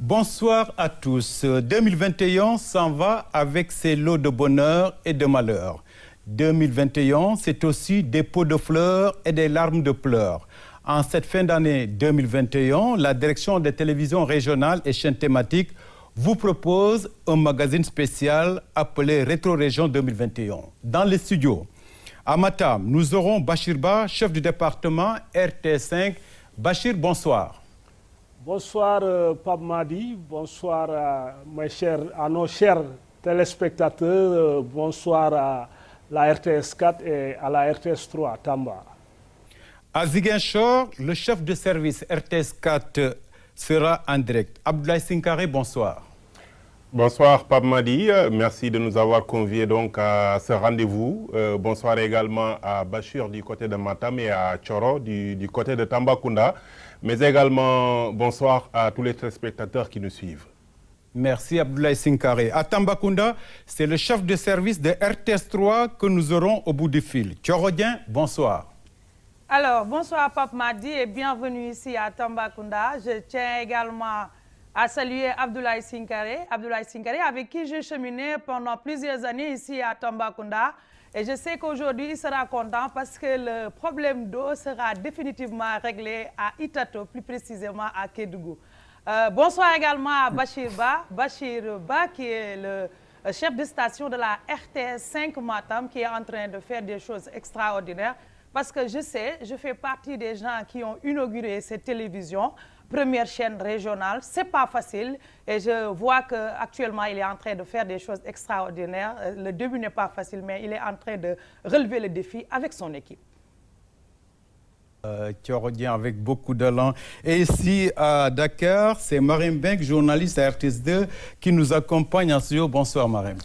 Bonsoir à tous. 2021 s'en va avec ses lots de bonheur et de malheur. 2021, c'est aussi des pots de fleurs et des larmes de pleurs. En cette fin d'année 2021, la direction des télévisions régionales et chaînes thématiques vous propose un magazine spécial appelé Rétro Région 2021. Dans les studios, à Matam, nous aurons Bachir Ba, chef du département RT5. Bachir, bonsoir. Bonsoir Pape Madi, bonsoir à nos chers téléspectateurs, bonsoir à la RTS 4 et à la RTS 3 Tamba. À Ziguinchor, le chef de service RTS 4 sera en direct. Abdoulaye Sinkare, bonsoir. Bonsoir Pape Madi, merci de nous avoir conviés donc à ce rendez-vous. Bonsoir également à Bachir du côté de Matam et à Choro du côté de Tambacounda. Mais également bonsoir à tous les téléspectateurs qui nous suivent. Merci Abdoulaye Sinkare. À Tambacounda, c'est le chef de service de RTS 3 que nous aurons au bout du fil. Chorodien, bonsoir. Alors, bonsoir Pape Madi et bienvenue ici à Tambacounda. Je tiens également à saluer Abdoulaye Sinkare, avec qui j'ai cheminé pendant plusieurs années ici à Tambacounda. Et je sais qu'aujourd'hui, il sera content parce que le problème d'eau sera définitivement réglé à Itato, plus précisément à Kédougou. Bonsoir également à Bachir Ba, qui est le chef de station de la RTS 5 Matam, qui est en train de faire des choses extraordinaires. Parce que je fais partie des gens qui ont inauguré cette télévision, première chaîne régionale. C'est pas facile et je vois qu'actuellement il est en train de faire des choses extraordinaires. Le début n'est pas facile, mais il est en train de relever le défi avec son équipe. Chorodien avec beaucoup d'élan. Et ici à Dakar, c'est Marème Benk, journaliste à RTS2, qui nous accompagne en studio. Bonsoir Marème.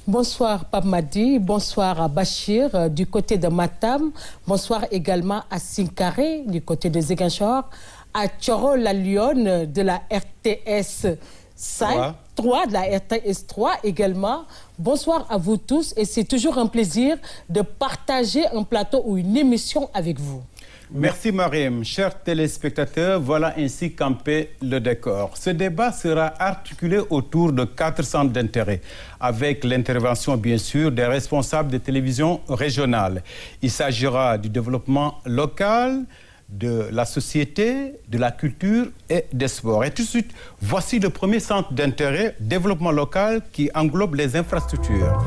Bonsoir Pape Madi, bonsoir à Bachir du côté de Matam, bonsoir également à Sinkare du côté de Ziguinchor, à Choro la Lyon de la RTS 3, de la RTS 3 également. Bonsoir à vous tous et c'est toujours un plaisir de partager un plateau ou une émission avec vous. Merci Mariam. Chers téléspectateurs, voilà ainsi campé le décor. Ce débat sera articulé autour de 4 centres d'intérêt, avec l'intervention bien sûr des responsables des télévisions régionales. Il s'agira du développement local, de la société, de la culture et des sports. Et tout de suite, voici le premier centre d'intérêt, développement local, qui englobe les infrastructures.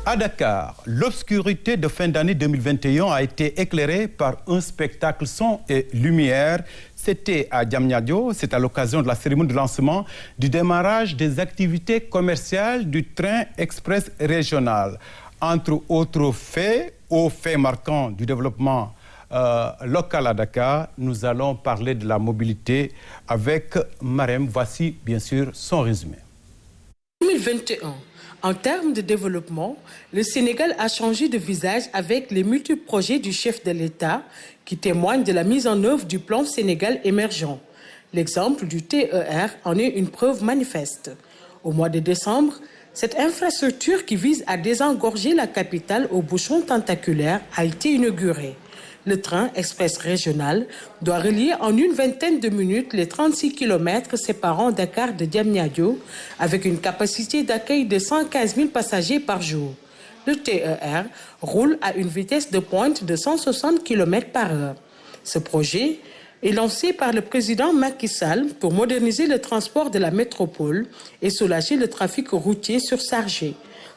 À Dakar, l'obscurité de fin d'année 2021 a été éclairée par un spectacle son et lumière. C'était à Diamniadio, c'est à l'occasion de la cérémonie de lancement du démarrage des activités commerciales du train express régional. Entre autres faits, aux faits marquants du développement local à Dakar, nous allons parler de la mobilité avec Marème. Voici bien sûr son résumé. 2021. En termes de développement, le Sénégal a changé de visage avec les multiples projets du chef de l'État qui témoignent de la mise en œuvre du plan Sénégal émergent. L'exemple du TER en est une preuve manifeste. Au mois de décembre, cette infrastructure qui vise à désengorger la capitale aux bouchons tentaculaires a été inaugurée. Le train express régional doit relier en une vingtaine de minutes les 36 km séparant Dakar de Diamniadio avec une capacité d'accueil de 115 000 passagers par jour. Le TER roule à une vitesse de pointe de 160 km par heure. Ce projet est lancé par le président Macky Sall pour moderniser le transport de la métropole et soulager le trafic routier surchargé.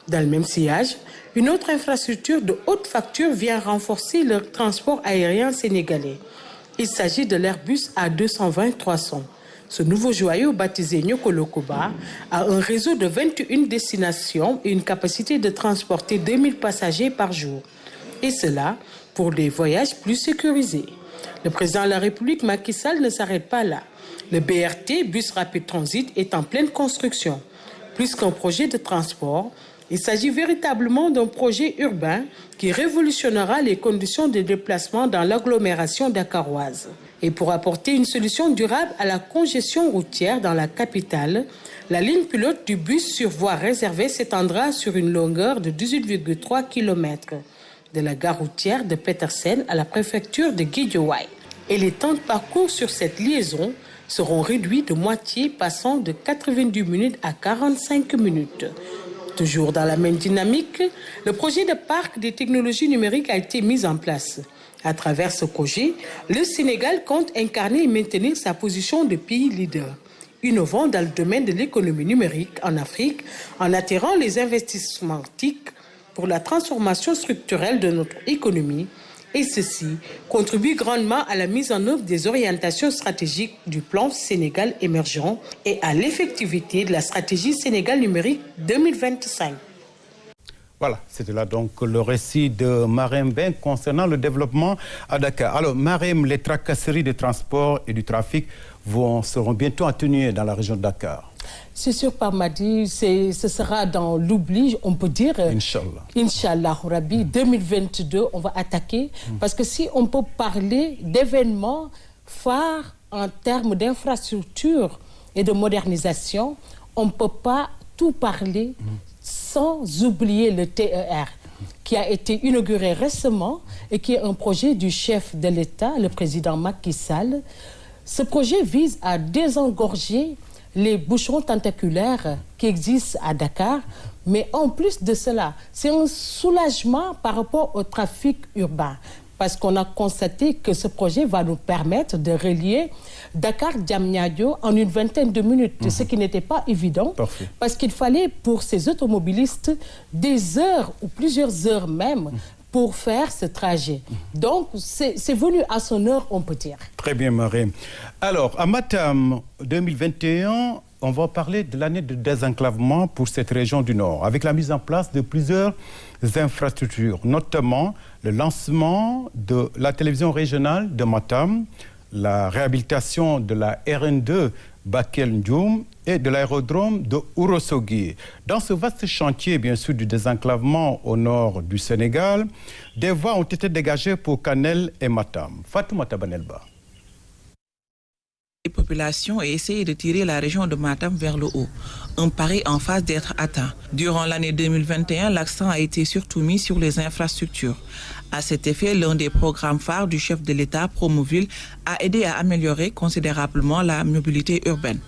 Dans le même sillage, une autre infrastructure de haute facture vient renforcer le transport aérien sénégalais. Il s'agit de l'Airbus A220-300. Ce nouveau joyau, baptisé Nyokolokoba, a un réseau de 21 destinations et une capacité de transporter 2000 passagers par jour. Et cela pour des voyages plus sécurisés. Le président de la République, Macky Sall, ne s'arrête pas là. Le BRT, Bus Rapid Transit, est en pleine construction. Plus qu'un projet de transport, il s'agit véritablement d'un projet urbain qui révolutionnera les conditions de déplacement dans l'agglomération dakaroise. Et pour apporter une solution durable à la congestion routière dans la capitale, la ligne pilote du bus sur voie réservée s'étendra sur une longueur de 18,3 km, de la gare routière de Petersen à la préfecture de Guédiawaye. Et les temps de parcours sur cette liaison seront réduits de moitié, passant de 90 minutes à 45 minutes. Toujours dans la même dynamique, le projet de parc des technologies numériques a été mis en place. À travers ce projet, le Sénégal compte incarner et maintenir sa position de pays leader, innovant dans le domaine de l'économie numérique en Afrique, en attirant les investissements TIC pour la transformation structurelle de notre économie. Et ceci contribue grandement à la mise en œuvre des orientations stratégiques du plan Sénégal émergent et à l'effectivité de la stratégie Sénégal numérique 2025. Voilà, c'était là donc le récit de Marème Ben concernant le développement à Dakar. Alors, Marème, les tracasseries de transport et du trafic seront bientôt atténuées dans la région de Dakar. C'est sûr, Pamadi, ce sera dans l'oubli, on peut dire. Inch'Allah. Inch'Allah, Rabbi, 2022, on va attaquer. Parce que si on peut parler d'événements phares en termes d'infrastructure et de modernisation, on ne peut pas tout parler sans oublier le TER, qui a été inauguré récemment et qui est un projet du chef de l'État, le président Macky Sall. Ce projet vise à désengorger les bouchons tentaculaires qui existent à Dakar, mais en plus de cela, c'est un soulagement par rapport au trafic urbain, parce qu'on a constaté que ce projet va nous permettre de relier Dakar-Diamniadio en une vingtaine de minutes, ce qui n'était pas évident, parce qu'il fallait pour ces automobilistes des heures ou plusieurs heures même pour faire ce trajet. Donc, c'est venu à son heure, on peut dire. Très bien, Marie. Alors, à Matam 2021, on va parler de l'année de désenclavement pour cette région du Nord, avec la mise en place de plusieurs infrastructures, notamment le lancement de la télévision régionale de Matam, la réhabilitation de la RN2 Bakel-Ndioum et de l'aérodrome de Ourossogui. Dans ce vaste chantier, bien sûr, du désenclavement au nord du Sénégal, des voies ont été dégagées pour Kanel et Matam. Fatoumata Banelba. Les populations et essayer de tirer la région de Matam vers le haut. Un pari en phase d'être atteint. Durant l'année 2021, l'accent a été surtout mis sur les infrastructures. À cet effet, l'un des programmes phares du chef de l'État, Promoville, a aidé à améliorer considérablement la mobilité urbaine.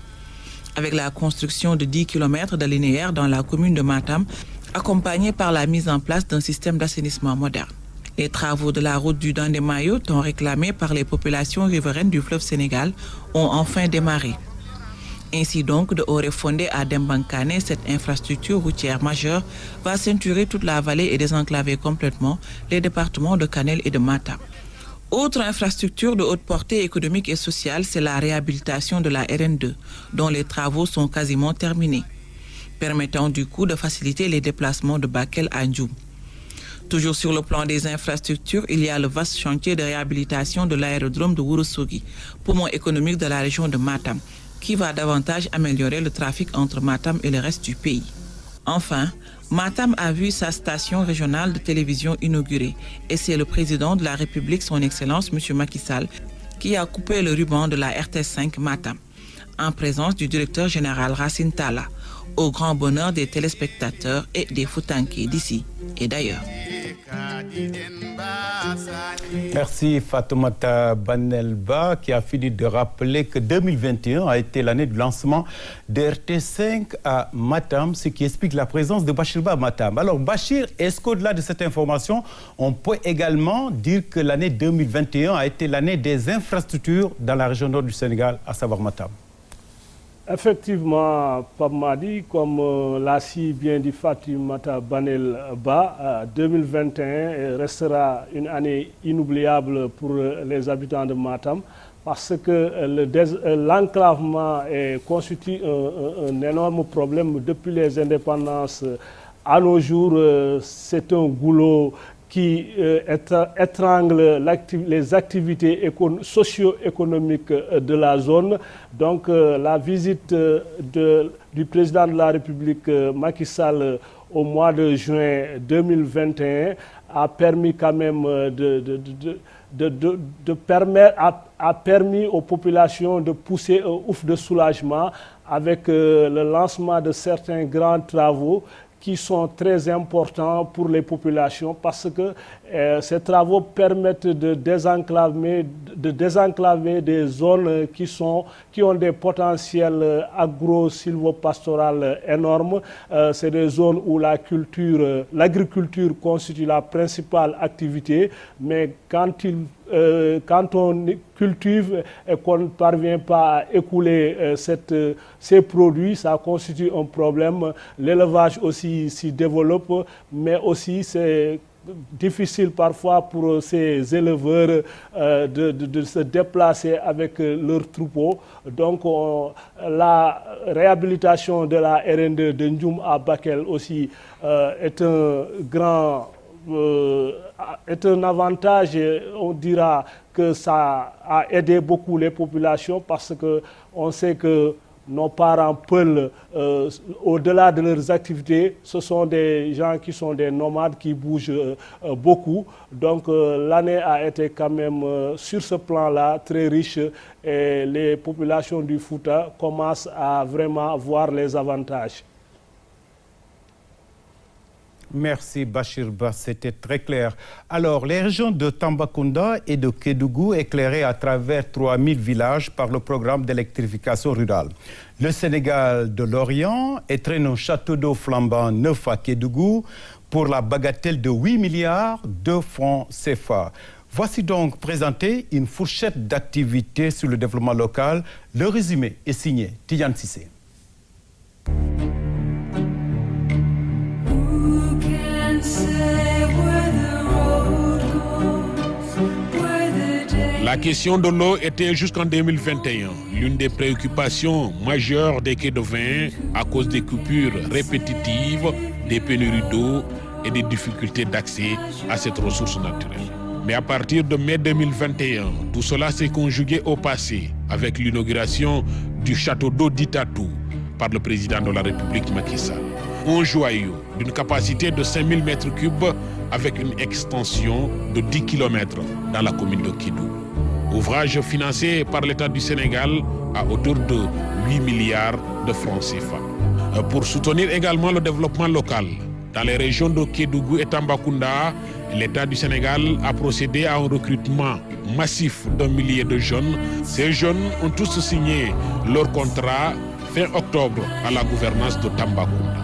Avec la construction de 10 km de linéaire dans la commune de Matam, accompagnée par la mise en place d'un système d'assainissement moderne. Les travaux de la route du Dandemayo, tant réclamés par les populations riveraines du fleuve Sénégal, ont enfin démarré. Ainsi donc, de Orefondé à Dembankane, cette infrastructure routière majeure va ceinturer toute la vallée et désenclaver complètement les départements de Kanel et de Matam. Autre infrastructure de haute portée économique et sociale, c'est la réhabilitation de la RN2, dont les travaux sont quasiment terminés, permettant du coup de faciliter les déplacements de Bakel à Ndioum. Toujours sur le plan des infrastructures, il y a le vaste chantier de réhabilitation de l'aérodrome de Ourossogui, poumon économique de la région de Matam, qui va davantage améliorer le trafic entre Matam et le reste du pays. Enfin, Matam a vu sa station régionale de télévision inaugurée et c'est le président de la République, son Excellence M. Macky Sall, qui a coupé le ruban de la RTS5 Matam, en présence du directeur général Racine Talla, au grand bonheur des téléspectateurs et des Foutanké d'ici et d'ailleurs. Merci Fatoumata Banelba qui a fini de rappeler que 2021 a été l'année du lancement de RT5 à Matam, ce qui explique la présence de Bachirba à Matam. Alors Bachir, est-ce qu'au-delà de cette information, on peut également dire que l'année 2021 a été l'année des infrastructures dans la région nord du Sénégal, à savoir Matam? Effectivement, Pape Madi, comme l'a si bien dit Fatoumata Banelba, 2021 restera une année inoubliable pour les habitants de Matam parce que l'enclavement constitue un énorme problème depuis les indépendances. À nos jours, c'est un goulot qui étrangle les activités socio-économiques de la zone. Donc la visite du président de la République Macky Sall au mois de juin 2021 a permis quand même a permis aux populations de pousser un ouf de soulagement avec le lancement de certains grands travaux qui sont très importants pour les populations parce que ces travaux permettent de désenclaver des zones qui ont des potentiels agro-sylvo-pastoraux énormes. C'est des zones où l'agriculture constitue la principale activité, mais quand on cultive et qu'on ne parvient pas à écouler ces produits, ça constitue un problème. L'élevage aussi s'y développe, mais aussi c'est difficile parfois pour ces éleveurs de se déplacer avec leurs troupeaux. Donc la réhabilitation de la RN2 de Ndioum à Bakel aussi est un avantage. On dira que ça a aidé beaucoup les populations parce qu'on sait que nos parents Peuls, au-delà de leurs activités, ce sont des gens qui sont des nomades qui bougent beaucoup. Donc l'année a été quand même sur ce plan-là très riche et les populations du Fouta commencent à vraiment voir les avantages. Merci Bachir Ba, c'était très clair. Alors, les régions de Tambacounda et de Kédougou éclairées à travers 3000 villages par le programme d'électrification rurale. Le Sénégal de l'Orient étraîne un château d'eau flambant neuf à Kédougou pour la bagatelle de 8 milliards de francs CFA. Voici donc présenté une fourchette d'activités sur le développement local. Le résumé est signé Tidiane Cissé. La question de l'eau était jusqu'en 2021 l'une des préoccupations majeures des Kédovéens à cause des coupures répétitives, des pénuries d'eau et des difficultés d'accès à cette ressource naturelle. Mais à partir de mai 2021, tout cela s'est conjugué au passé avec l'inauguration du château d'eau d'Itatou par le président de la République Macky Sall. Un joyau d'une capacité de 5000 m3 avec une extension de 10 km dans la commune de Kédougou. Ouvrage financé par l'État du Sénégal à hauteur de 8 milliards de francs CFA. Pour soutenir également le développement local, dans les régions de Kédougou et Tambacounda, l'État du Sénégal a procédé à un recrutement massif d'1 millier de jeunes. Ces jeunes ont tous signé leur contrat fin octobre à la gouvernance de Tambacounda.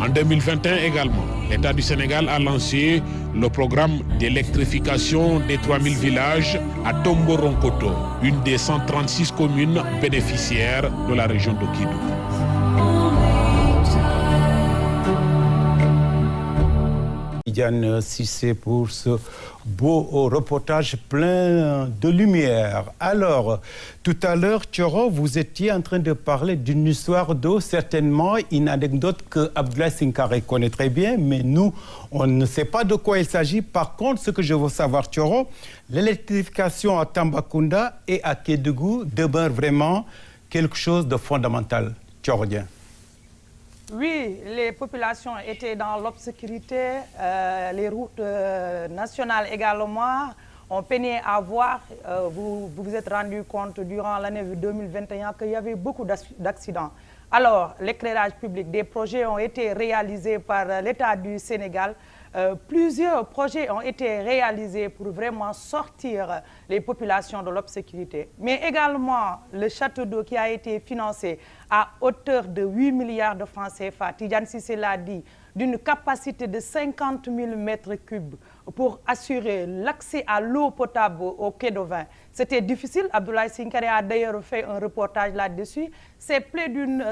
En 2021 également, l'État du Sénégal a lancé le programme d'électrification des 3000 villages à Tomboronkoto, une des 136 communes bénéficiaires de la région de Kédougou. Yann Cissé pour ce beau reportage plein de lumière. Alors, tout à l'heure, Thioro, vous étiez en train de parler d'une histoire d'eau, certainement une anecdote que Abdoulaye Sinkare connaît très bien, mais nous, on ne sait pas de quoi il s'agit. Par contre, ce que je veux savoir, Thioro, l'électrification à Tambacounda et à Kédougou demeure vraiment quelque chose de fondamental. Thioro-dien. Oui, les populations étaient dans l'obscurité, les routes nationales également ont peiné à voir. Vous vous êtes rendu compte durant l'année 2021 qu'il y avait beaucoup d'accidents. Alors, l'éclairage public, des projets ont été réalisés par l'État du Sénégal. Plusieurs projets ont été réalisés pour vraiment sortir les populations de l'obscurité. Mais également, le château d'eau qui a été financé à hauteur de 8 milliards de francs CFA, Tidiane Cissé l'a dit, d'une capacité de 50 000 m3 pour assurer l'accès à l'eau potable au Kédouvin. C'était difficile. Abdoulaye Sinkare a d'ailleurs fait un reportage là-dessus. C'est près d'une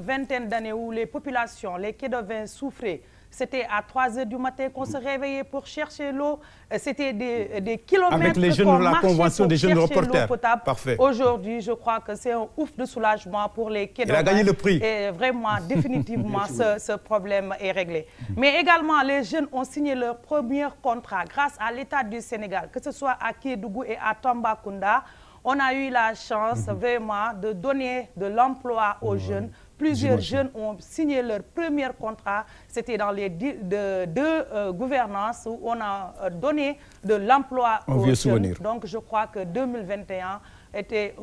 vingtaine d'années où les populations, les Kédovins souffraient C'était à 3 heures du matin qu'on se réveillait pour chercher l'eau. C'était des kilomètres. Avec les jeunes de la Convention des jeunes reporters. Parfait. Aujourd'hui, je crois que c'est un ouf de soulagement pour les quais. Il a gagné le prix. Et vraiment, définitivement, ce problème est réglé. Mais également, les jeunes ont signé leur premier contrat grâce à l'État du Sénégal, que ce soit à Kédougou et à Tambacounda. On a eu la chance vraiment de donner de l'emploi aux jeunes. Plusieurs jeunes ont signé leur premier contrat. C'était dans les deux gouvernances où on a donné de l'emploi aux jeunes. Donc je crois que 2021 était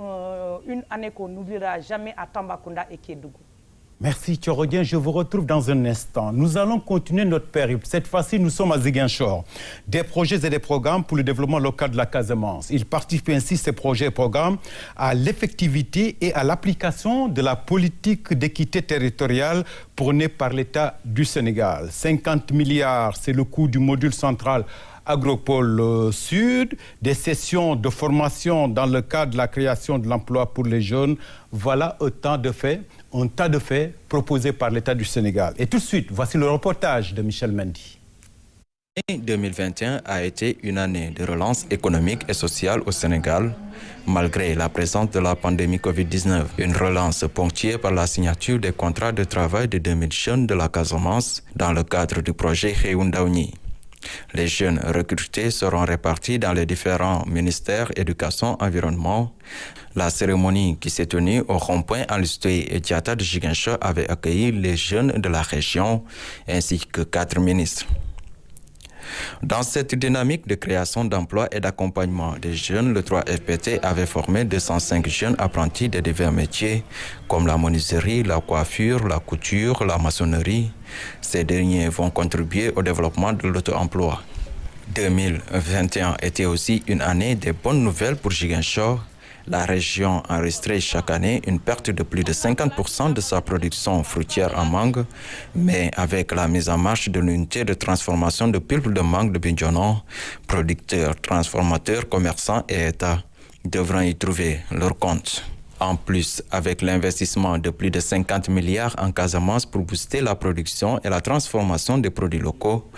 une année qu'on n'oubliera jamais à Tambacounda et Kédougou. Merci Tchorodien, je vous retrouve dans un instant. Nous allons continuer notre périple. Cette fois-ci, nous sommes à Ziguinchor. Des projets et des programmes pour le développement local de la Casamance. Ils participent ainsi, ces projets et programmes, à l'effectivité et à l'application de la politique d'équité territoriale prônée par l'État du Sénégal. 50 milliards, c'est le coût du module central Agropole Sud, des sessions de formation dans le cadre de la création de l'emploi pour les jeunes. Voilà un tas de faits proposés par l'État du Sénégal. Et tout de suite, voici le reportage de Michel Mendy. L'année 2021 a été une année de relance économique et sociale au Sénégal, malgré la présence de la pandémie Covid-19. Une relance ponctuée par la signature des contrats de travail de 2000 jeunes de la Casamance dans le cadre du projet Xeyoundaouni. Les jeunes recrutés seront répartis dans les différents ministères éducation, environnement. La cérémonie qui s'est tenue au rond-point Alustoy et Diatta de Ziguinchor avait accueilli les jeunes de la région ainsi que 4 ministres. Dans cette dynamique de création d'emplois et d'accompagnement des jeunes, le 3FPT avait formé 205 jeunes apprentis de divers métiers comme la menuiserie, la coiffure, la couture, la maçonnerie. Ces derniers vont contribuer au développement de l'auto-emploi. 2021 était aussi une année de bonnes nouvelles pour Ziguinchor. La région enregistrait chaque année une perte de plus de 50% de sa production fruitière en mangue, mais avec la mise en marche de l'unité de transformation de pulpe de mangue de Bignona, producteurs, transformateurs, commerçants et États devront y trouver leur compte. En plus, avec l'investissement de plus de 50 milliards en Casamance pour booster la production et la transformation des produits locaux,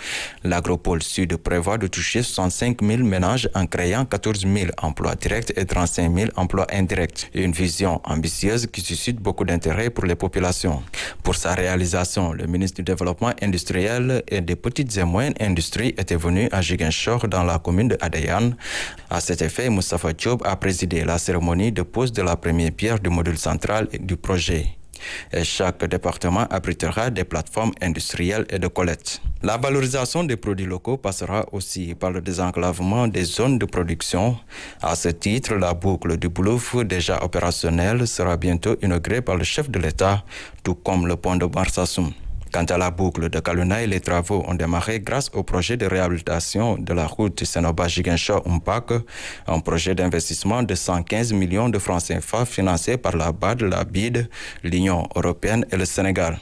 l'Agropole Sud prévoit de toucher 65 000 ménages en créant 14 000 emplois directs et 35 000 emplois indirects. Une vision ambitieuse qui suscite beaucoup d'intérêt pour les populations. Pour sa réalisation, le ministre du Développement industriel et des petites et moyennes industries était venu à Ziguinchor dans la commune de Adayan. À cet effet, Moustapha Diop a présidé la cérémonie de pose de la première pierre du module central du projet. Et chaque département abritera des plateformes industrielles et de collecte. La valorisation des produits locaux passera aussi par le désenclavement des zones de production. À ce titre, la boucle du Boulouf, déjà opérationnelle, sera bientôt inaugurée par le chef de l'État, tout comme le pont de Marsassoum. Quant à la boucle de Kalounaï, les travaux ont démarré grâce au projet de réhabilitation de la route Sénoba-Ziguinchor-Umpak, un projet d'investissement de 115 millions de francs CFA financé par la BAD, la BID, l'Union européenne et le Sénégal.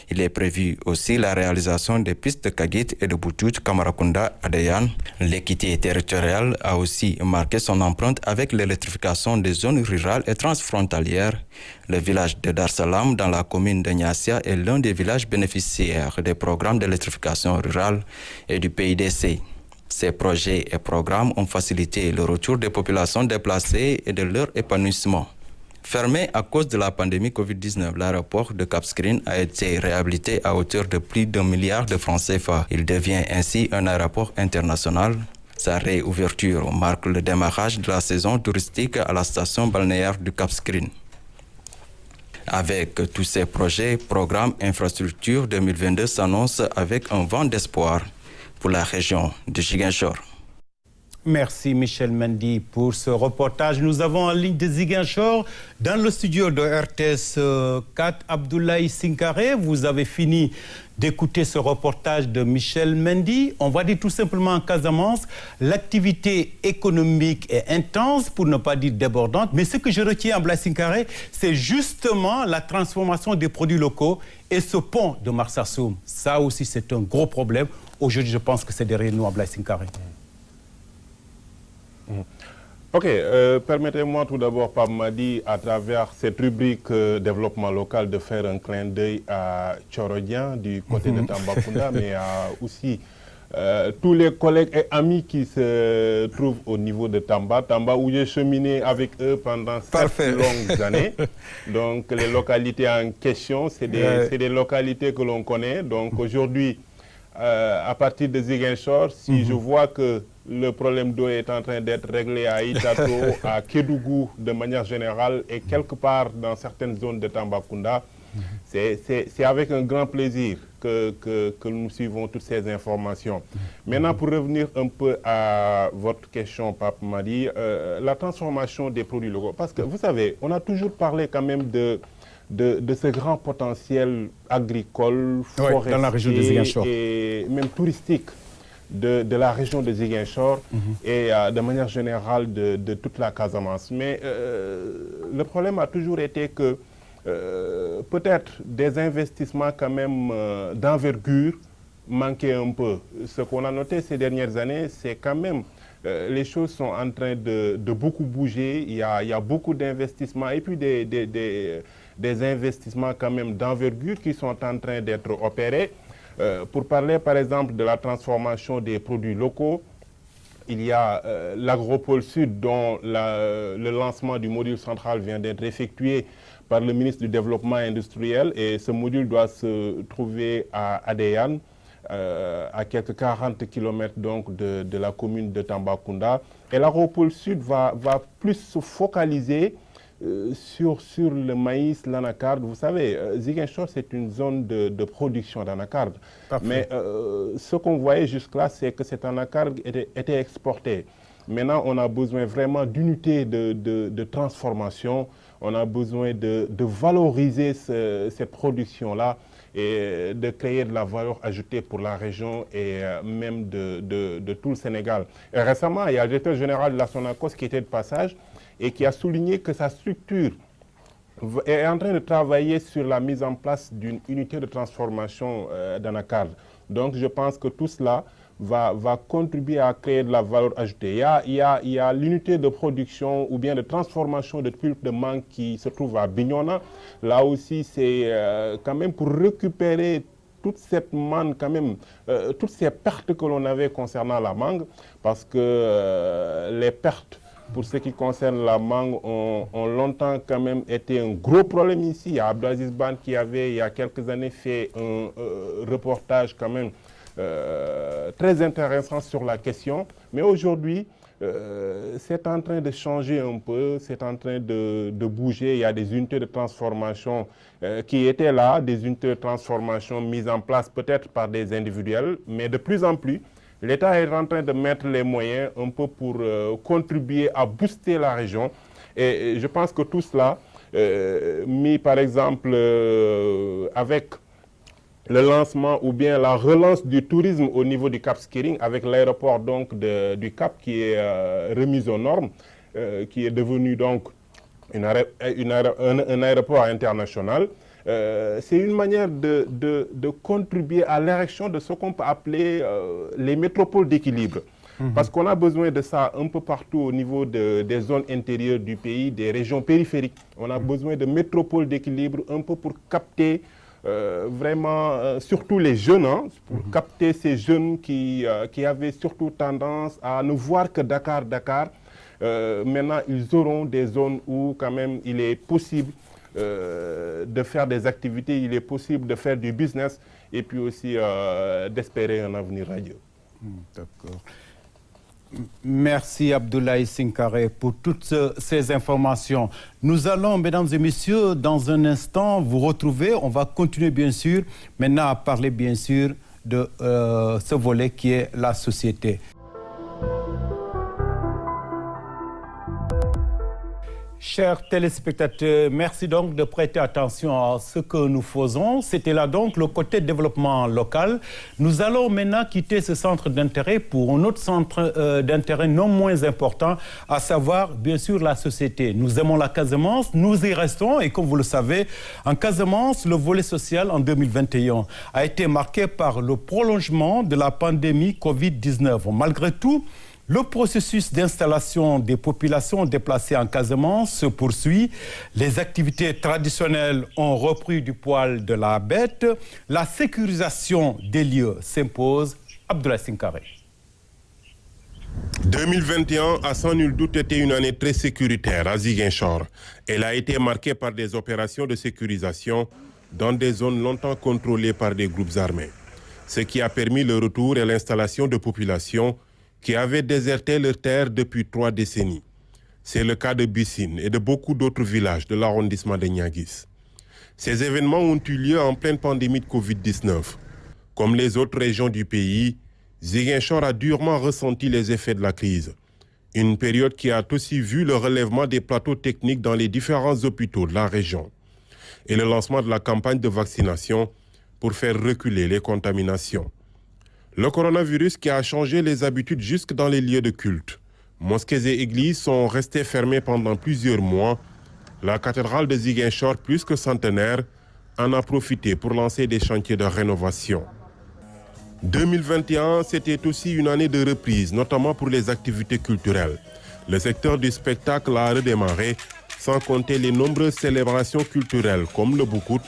Il est prévu aussi la réalisation des pistes de Kagit et de Boutout, Kamarakunda, Adayan. L'équité territoriale a aussi marqué son empreinte avec l'électrification des zones rurales et transfrontalières. Le village de Darsalam dans la commune de Niassia est l'un des villages bénéficiaires des programmes d'électrification rurale et du PIDC. Ces projets et programmes ont facilité le retour des populations déplacées et de leur épanouissement. Fermé à cause de la pandémie Covid-19, l'aéroport de Cap Skirring a été réhabilité à hauteur de plus d'1 milliard de francs CFA. Il devient ainsi un aéroport international. Sa réouverture marque le démarrage de la saison touristique à la station balnéaire du Cap Skirring. Avec tous ces projets, programme Infrastructure 2022 s'annonce avec un vent d'espoir pour la région de Ziguinchor. Merci Michel Mendy pour ce reportage. Nous avons en ligne de Ziguinchor, dans le studio de RTS 4, Abdoulaye Sinkare. Vous avez fini d'écouter ce reportage de Michel Mendy. On va dire tout simplement en Casamance, l'activité économique est intense, pour ne pas dire débordante. Mais ce que je retiens, Abdoulaye Sinkare, c'est justement la transformation des produits locaux et ce pont de Marsassoum. Ça aussi, c'est un gros problème. Aujourd'hui, je pense que c'est derrière nous, Abdoulaye Sinkare. Ok, permettez-moi tout d'abord, Pape Madi, à travers cette rubrique développement local, de faire un clin d'œil à Tchorodien du côté de Tambacounda, mais aussi tous les collègues et amis qui se trouvent au niveau de Tamba, où j'ai cheminé avec eux pendant 7 longues années. Donc les localités en question, c'est des localités que l'on connaît. Donc aujourd'hui, à partir de Ziguinchor, si je vois que le problème d'eau est en train d'être réglé à Itato, à Kédougou de manière générale et quelque part dans certaines zones de Tambacounda, c'est avec un grand plaisir que nous suivons toutes ces informations. Maintenant, pour revenir un peu à votre question, Pape Madi, la transformation des produits locaux. Parce que vous savez, on a toujours parlé quand même de ce grand potentiel agricole, forestier, dans la région de Ziguinchor, et même touristique de la région de Ziguinchor et de manière générale de toute la Casamance. Mais le problème a toujours été que peut-être des investissements quand même d'envergure manquaient un peu. Ce qu'on a noté ces dernières années, c'est quand même les choses sont en train de beaucoup bouger. Il y a beaucoup d'investissements et puis des investissements quand même d'envergure qui sont en train d'être opérés. Pour parler par exemple de la transformation des produits locaux, il y a l'Agropole Sud dont le lancement du module central vient d'être effectué par le ministre du Développement industriel et ce module doit se trouver à Adéane, à quelques 40 km donc de la commune de Tambacounda. Et l'Agropole Sud va plus se focaliser sur le maïs, l'anacarde. Vous savez, Ziguinchor, c'est une zone de production d'anacarde. Mais ce qu'on voyait jusque-là, c'est que cette anacarde était exportée. Maintenant, on a besoin vraiment d'unités de transformation. On a besoin de valoriser cette production-là et de créer de la valeur ajoutée pour la région et même de tout le Sénégal. Et récemment, il y a le directeur général de la Sonacos qui était de passage et qui a souligné que sa structure est en train de travailler sur la mise en place d'une unité de transformation d'anacarde. Donc je pense que tout cela va contribuer à créer de la valeur ajoutée. Il y a l'unité de production ou bien de transformation de pulpe de mangue qui se trouve à Bignona. Là aussi, c'est quand même pour récupérer toute cette mangue, quand même, toutes ces pertes que l'on avait concernant la mangue, parce que les pertes pour ce qui concerne la mangue ont longtemps quand même été un gros problème ici. Il y a Abdelaziz Ban qui avait, il y a quelques années, fait un reportage quand même très intéressant sur la question. Mais aujourd'hui, c'est en train de changer un peu, c'est en train de bouger. Il y a des unités de transformation qui étaient là, des unités de transformation mises en place peut-être par des individuels, mais de plus en plus, l'État est en train de mettre les moyens un peu pour contribuer à booster la région. Et je pense que tout cela, mis par exemple avec le lancement ou bien la relance du tourisme au niveau du Cap Skirring, avec l'aéroport donc du Cap qui est remis aux normes, qui est devenu donc un aéroport international. C'est une manière de contribuer à l'érection de ce qu'on peut appeler les métropoles d'équilibre. Parce qu'on a besoin de ça un peu partout au niveau des zones intérieures du pays, des régions périphériques. On a besoin de métropoles d'équilibre un peu pour capter vraiment, surtout les jeunes, pour capter ces jeunes qui avaient surtout tendance à ne voir que Dakar. Maintenant, ils auront des zones où quand même il est possible de faire des activités, il est possible de faire du business et puis aussi d'espérer un avenir radieux. D'accord. Merci Abdoulaye Sinkare pour toutes ces informations. Nous allons, mesdames et messieurs, dans un instant vous retrouver. On va continuer bien sûr maintenant à parler bien sûr de ce volet qui est la société. Chers téléspectateurs, merci donc de prêter attention à ce que nous faisons. C'était là donc le côté développement local. Nous allons maintenant quitter ce centre d'intérêt pour un autre centre d'intérêt non moins important, à savoir bien sûr la société. Nous aimons la Casamance, nous y restons et comme vous le savez, en Casamance, le volet social en 2021 a été marqué par le prolongement de la pandémie Covid-19. Malgré tout, Le processus d'installation des populations déplacées en Casamance se poursuit. Les activités traditionnelles ont repris du poil de la bête. La sécurisation des lieux s'impose. Abdoulaye Sinkare. 2021 a sans nul doute été une année très sécuritaire à Ziguinchor. Elle a été marquée par des opérations de sécurisation dans des zones longtemps contrôlées par des groupes armés. Ce qui a permis le retour et l'installation de populations qui avaient déserté leurs terres depuis 3 décennies. C'est le cas de Bissine et de beaucoup d'autres villages de l'arrondissement de Niaguis. Ces événements ont eu lieu en pleine pandémie de Covid-19. Comme les autres régions du pays, Ziguinchor a durement ressenti les effets de la crise. Une période qui a aussi vu le relèvement des plateaux techniques dans les différents hôpitaux de la région et le lancement de la campagne de vaccination pour faire reculer les contaminations. Le coronavirus qui a changé les habitudes jusque dans les lieux de culte. Mosquées et églises sont restées fermées pendant plusieurs mois. La cathédrale de Ziguinchor, plus que centenaire, en a profité pour lancer des chantiers de rénovation. 2021, c'était aussi une année de reprise, notamment pour les activités culturelles. Le secteur du spectacle a redémarré, sans compter les nombreuses célébrations culturelles comme le Boukout,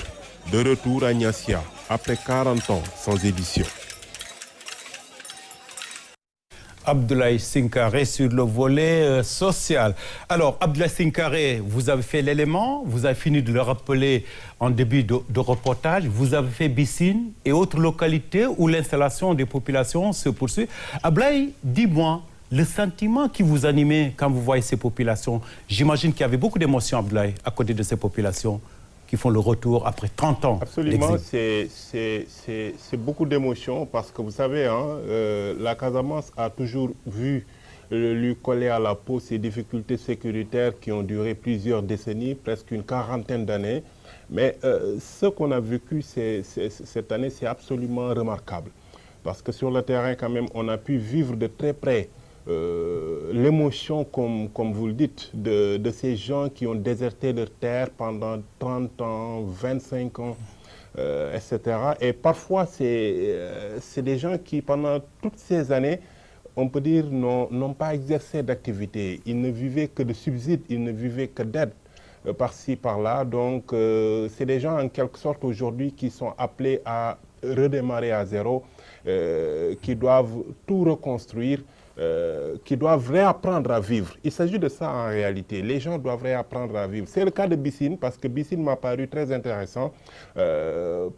de retour à Niassia, après 40 ans sans édition. Abdoulaye Sinkare sur le volet social. Alors, Abdoulaye Sinkare, vous avez fait l'élément, vous avez fini de le rappeler en début de reportage, vous avez fait Bissine et autres localités où l'installation des populations se poursuit. Abdoulaye, dis-moi, le sentiment qui vous animait quand vous voyez ces populations, j'imagine qu'il y avait beaucoup d'émotions, Abdoulaye, à côté de ces populations qui font le retour après 30 ans. Absolument, c'est beaucoup d'émotions parce que vous savez, la Casamance a toujours vu lui coller à la peau ces difficultés sécuritaires qui ont duré plusieurs décennies, presque une 40aine d'années. Mais ce qu'on a vécu cette année, c'est absolument remarquable. Parce que sur le terrain, quand même, on a pu vivre de très près l'émotion, comme vous le dites, de ces gens qui ont déserté leur terre pendant 30 ans, 25 ans, etc. Et parfois, c'est des gens qui, pendant toutes ces années, on peut dire, n'ont pas exercé d'activité. Ils ne vivaient que de subsides, ils ne vivaient que d'aide par-ci, par-là. Donc, c'est des gens, en quelque sorte, aujourd'hui, qui sont appelés à redémarrer à zéro, qui doivent tout reconstruire, qui doivent réapprendre à vivre. Il s'agit de ça en réalité. Les gens doivent réapprendre à vivre. C'est le cas de Bissine, parce que Bissine m'a paru très intéressant,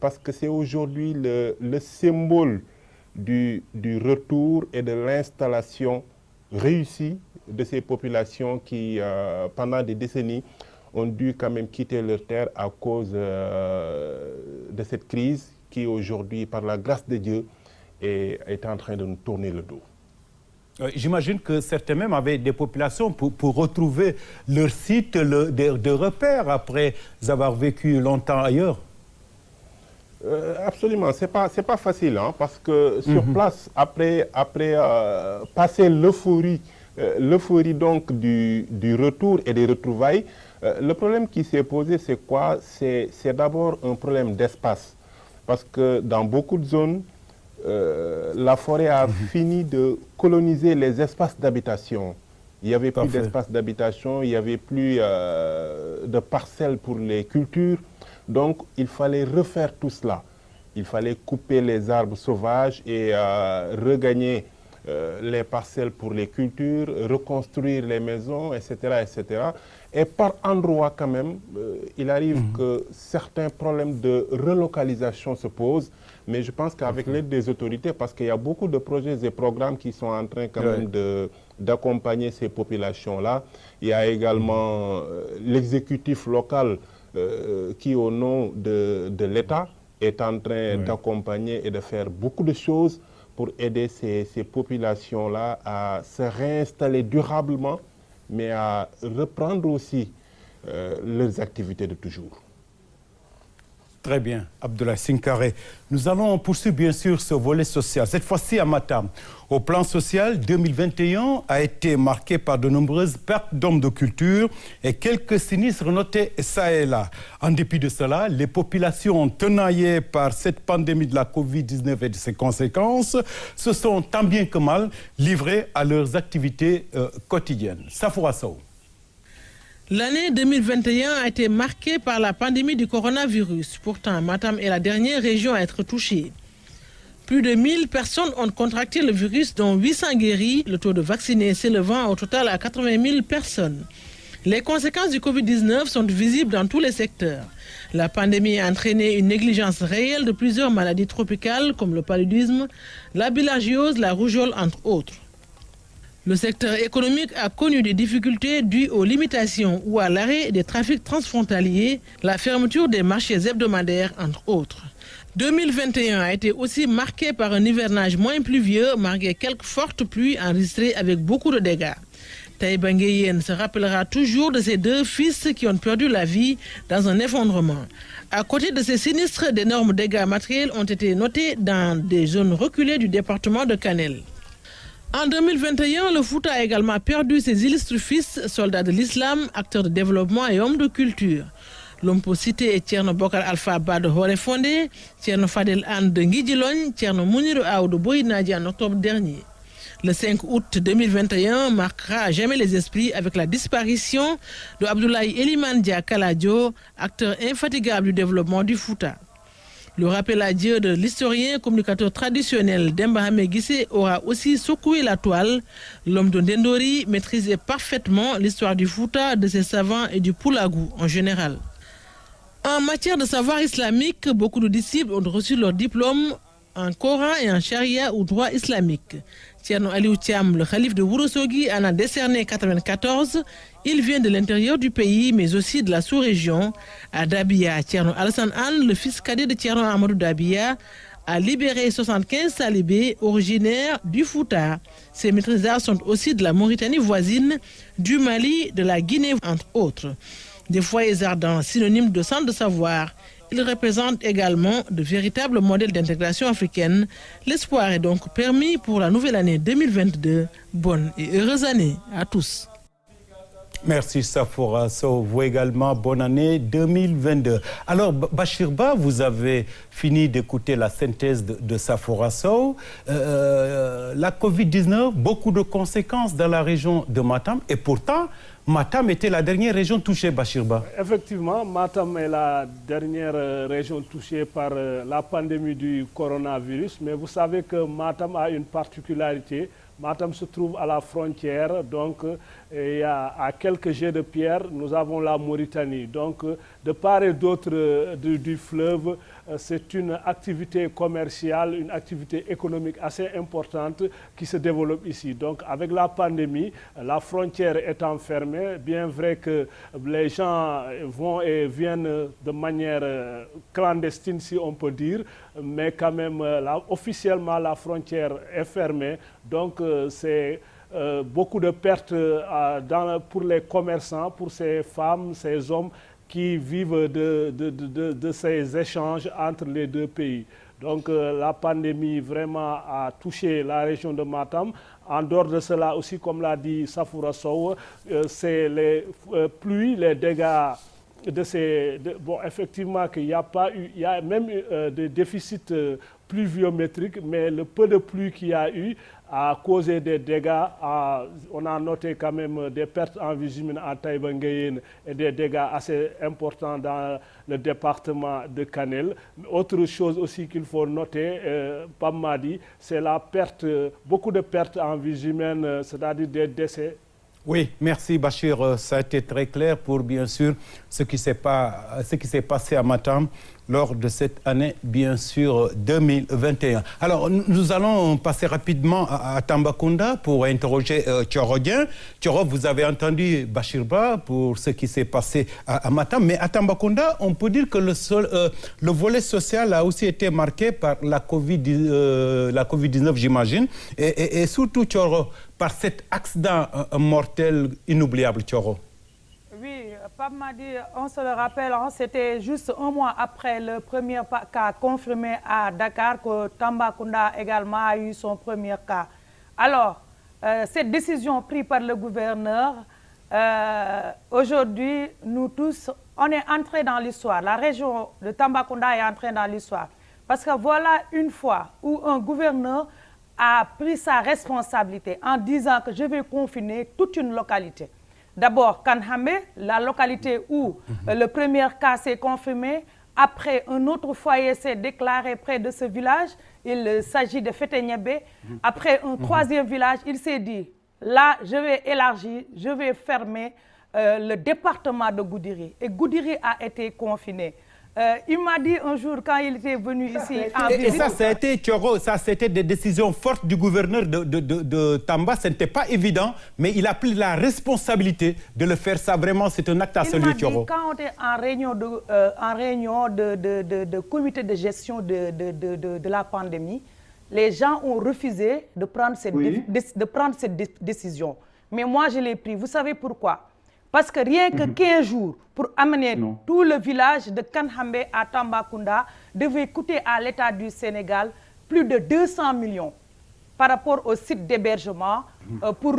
parce que c'est aujourd'hui le symbole du retour et de l'installation réussie de ces populations qui, pendant des décennies, ont dû quand même quitter leur terre à cause de cette crise qui aujourd'hui, par la grâce de Dieu, est en train de nous tourner le dos. J'imagine que certains même avaient des populations pour retrouver leur site de repère après avoir vécu longtemps ailleurs. Absolument, c'est pas facile, parce que sur place, après passer l'euphorie donc du retour et des retrouvailles, le problème qui s'est posé, c'est quoi? C'est d'abord un problème d'espace, parce que dans beaucoup de zones, la forêt a fini de coloniser les espaces d'habitation. Il n'y avait plus d'espace d'habitation, il n'y avait plus de parcelles pour les cultures. Donc, il fallait refaire tout cela. Il fallait couper les arbres sauvages et regagner les parcelles pour les cultures, reconstruire les maisons, etc., etc. Et par endroits, quand même, il arrive que certains problèmes de relocalisation se posent. Mais je pense qu'avec l'aide des autorités, parce qu'il y a beaucoup de projets et programmes qui sont en train quand même d'accompagner ces populations-là. Il y a également l'exécutif local qui, au nom de l'État, est en train d'accompagner et de faire beaucoup de choses pour aider ces populations-là à se réinstaller durablement, mais à reprendre aussi leurs activités de toujours. Très bien, Abdoulaye Sinkaré. Nous allons poursuivre bien sûr ce volet social, cette fois-ci à Matam. Au plan social, 2021 a été marqué par de nombreuses pertes d'hommes de culture et quelques sinistres notés ça et là. En dépit de cela, les populations tenaillées par cette pandémie de la Covid-19 et de ses conséquences se sont tant bien que mal livrées à leurs activités quotidiennes. Safoura Sow. L'année 2021 a été marquée par la pandémie du coronavirus. Pourtant, Matam est la dernière région à être touchée. Plus de 1000 personnes ont contracté le virus, dont 800 guéris, le taux de vaccinés s'élevant au total à 80 000 personnes. Les conséquences du Covid-19 sont visibles dans tous les secteurs. La pandémie a entraîné une négligence réelle de plusieurs maladies tropicales comme le paludisme, la bilharziose, la rougeole, entre autres. Le secteur économique a connu des difficultés dues aux limitations ou à l'arrêt des trafics transfrontaliers, la fermeture des marchés hebdomadaires, entre autres. 2021 a été aussi marqué par un hivernage moins pluvieux, malgré quelques fortes pluies enregistrées avec beaucoup de dégâts. Taïba Nguyen se rappellera toujours de ses 2 fils qui ont perdu la vie dans un effondrement. À côté de ces sinistres, d'énormes dégâts matériels ont été notés dans des zones reculées du département de Kanel. En 2021, le Fouta a également perdu ses illustres fils, soldats de l'islam, acteurs de développement et hommes de culture. L'homme pour citer est Tierno Bokar Alpha Ba de Horefondé, Tierno Fadel Anne de Ngidjilogne, Tierno Mounir Aou de Boïnadji en octobre dernier. Le 5 août 2021 marquera à jamais les esprits avec la disparition de Abdoulaye Eliman Dia Kaladio, acteur infatigable du développement du Fouta. Le rappel à Dieu de l'historien communicateur traditionnel Demba Hamé Guissé aura aussi secoué la toile. L'homme de Ndendori maîtrisait parfaitement l'histoire du Fouta, de ses savants et du Poulagou en général. En matière de savoir islamique, beaucoup de disciples ont reçu leur diplôme en Coran et en charia ou droit islamique. Tierno Aliou Thiam, le calife de Ourossogui, en a décerné 94. Il vient de l'intérieur du pays, mais aussi de la sous-région. À Dabia, Tierno Alassane Anne, le fils cadet de Tierno Amadou Dabia, a libéré 75 talibés originaires du Fouta. Ces maîtresards sont aussi de la Mauritanie voisine, du Mali, de la Guinée, entre autres. Des foyers ardents, synonymes de centre de savoir. Ils représentent également de véritables modèles d'intégration africaine. L'espoir est donc permis pour la nouvelle année 2022. Bonne et heureuse année à tous. Merci Safoura Sow, vous également, bonne année 2022. Alors Bachir Ba, vous avez fini d'écouter la synthèse de Safoura Sow. La Covid-19, beaucoup de conséquences dans la région de Matam et pourtant, Matam était la dernière région touchée, Bachir Ba. Effectivement, Matam est la dernière région touchée par la pandémie du coronavirus, mais vous savez que Matam a une particularité. Matam se trouve à la frontière, donc à quelques jets de pierre, nous avons la Mauritanie. Donc, de part et d'autre du fleuve, c'est une activité commerciale, une activité économique assez importante qui se développe ici. Donc, avec la pandémie, la frontière étant fermée, bien vrai que les gens vont et viennent de manière clandestine, si on peut dire, mais quand même, officiellement, la frontière est fermée. Donc, c'est beaucoup de pertes pour les commerçants, pour ces femmes, ces hommes qui vivent de ces échanges entre les deux pays. Donc la pandémie vraiment a touché la région de Matam. En dehors de cela aussi, comme l'a dit Safoura Sow, c'est les pluies, les dégâts bon, effectivement, qu'il n'y a pas eu, il y a même des déficits pluviométriques, mais le peu de pluie qu'il y a eu a causé des dégâts. On a noté quand même des pertes en vie humaine à Taïba Nguyen et des dégâts assez importants dans le département de Kanel. Autre chose aussi qu'il faut noter, Pam m'a dit, c'est la perte, beaucoup de pertes en vie humaine, c'est-à-dire des décès. Oui, merci Bachir. Ça a été très clair pour bien sûr ce qui s'est passé à Matam lors de cette année, bien sûr, 2021. Alors, nous allons passer rapidement à Tambacounda pour interroger Thioro Dieng. Thioro, vous avez entendu Bachir Ba pour ce qui s'est passé à Matam, mais à Tambacounda, on peut dire que le volet social a aussi été marqué par la Covid-19, j'imagine, et surtout, Thioro, par cet accident mortel inoubliable, Thioro. Oui, Pape Madi, on se le rappelle, hein, c'était juste un mois après le premier cas confirmé à Dakar que Tambacounda également a eu son premier cas. Alors, cette décision prise par le gouverneur, aujourd'hui, nous tous, on est entrés dans l'histoire. La région de Tambacounda est entrée dans l'histoire. Parce que voilà une fois où un gouverneur a pris sa responsabilité en disant que je vais confiner toute une localité. D'abord, Kanhamé, la localité où le premier cas s'est confirmé. Après, un autre foyer s'est déclaré près de ce village. Il s'agit de Fetenyebe. Après, un troisième village, il s'est dit, là, je vais élargir, je vais fermer le département de Goudiri. Et Goudiri a été confiné. Il m'a dit un jour, quand il était venu ici en visite... Et ça, c'était, Thioro, ça, c'était des décisions fortes du gouverneur de Tamba. Ce n'était pas évident, mais il a pris la responsabilité de le faire. Ça, vraiment, c'est un acte à saluer, Thioro. Quand on était en réunion de comité de gestion de la pandémie, les gens ont refusé de prendre cette décision. Mais moi, je l'ai pris. Vous savez pourquoi? Parce que rien que 15 jours pour amener tout le village de Kanhambe à Tambacounda devait coûter à l'État du Sénégal plus de 200 millions par rapport au site d'hébergement pour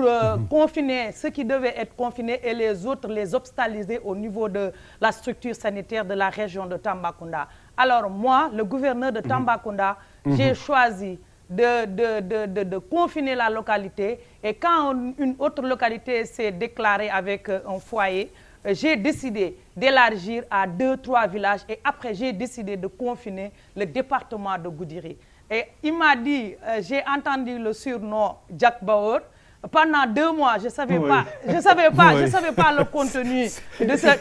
confiner ceux qui devaient être confinés et les autres les hospitaliser au niveau de la structure sanitaire de la région de Tambacounda. Alors moi, le gouverneur de Tambacounda, j'ai choisi de confiner la localité et quand une autre localité s'est déclarée avec un foyer, j'ai décidé d'élargir à 2-3 villages et après j'ai décidé de confiner le département de Goudiri. Et il m'a dit, j'ai entendu le surnom Jack Bauer. Pendant 2 mois, je savais pas le contenu de ce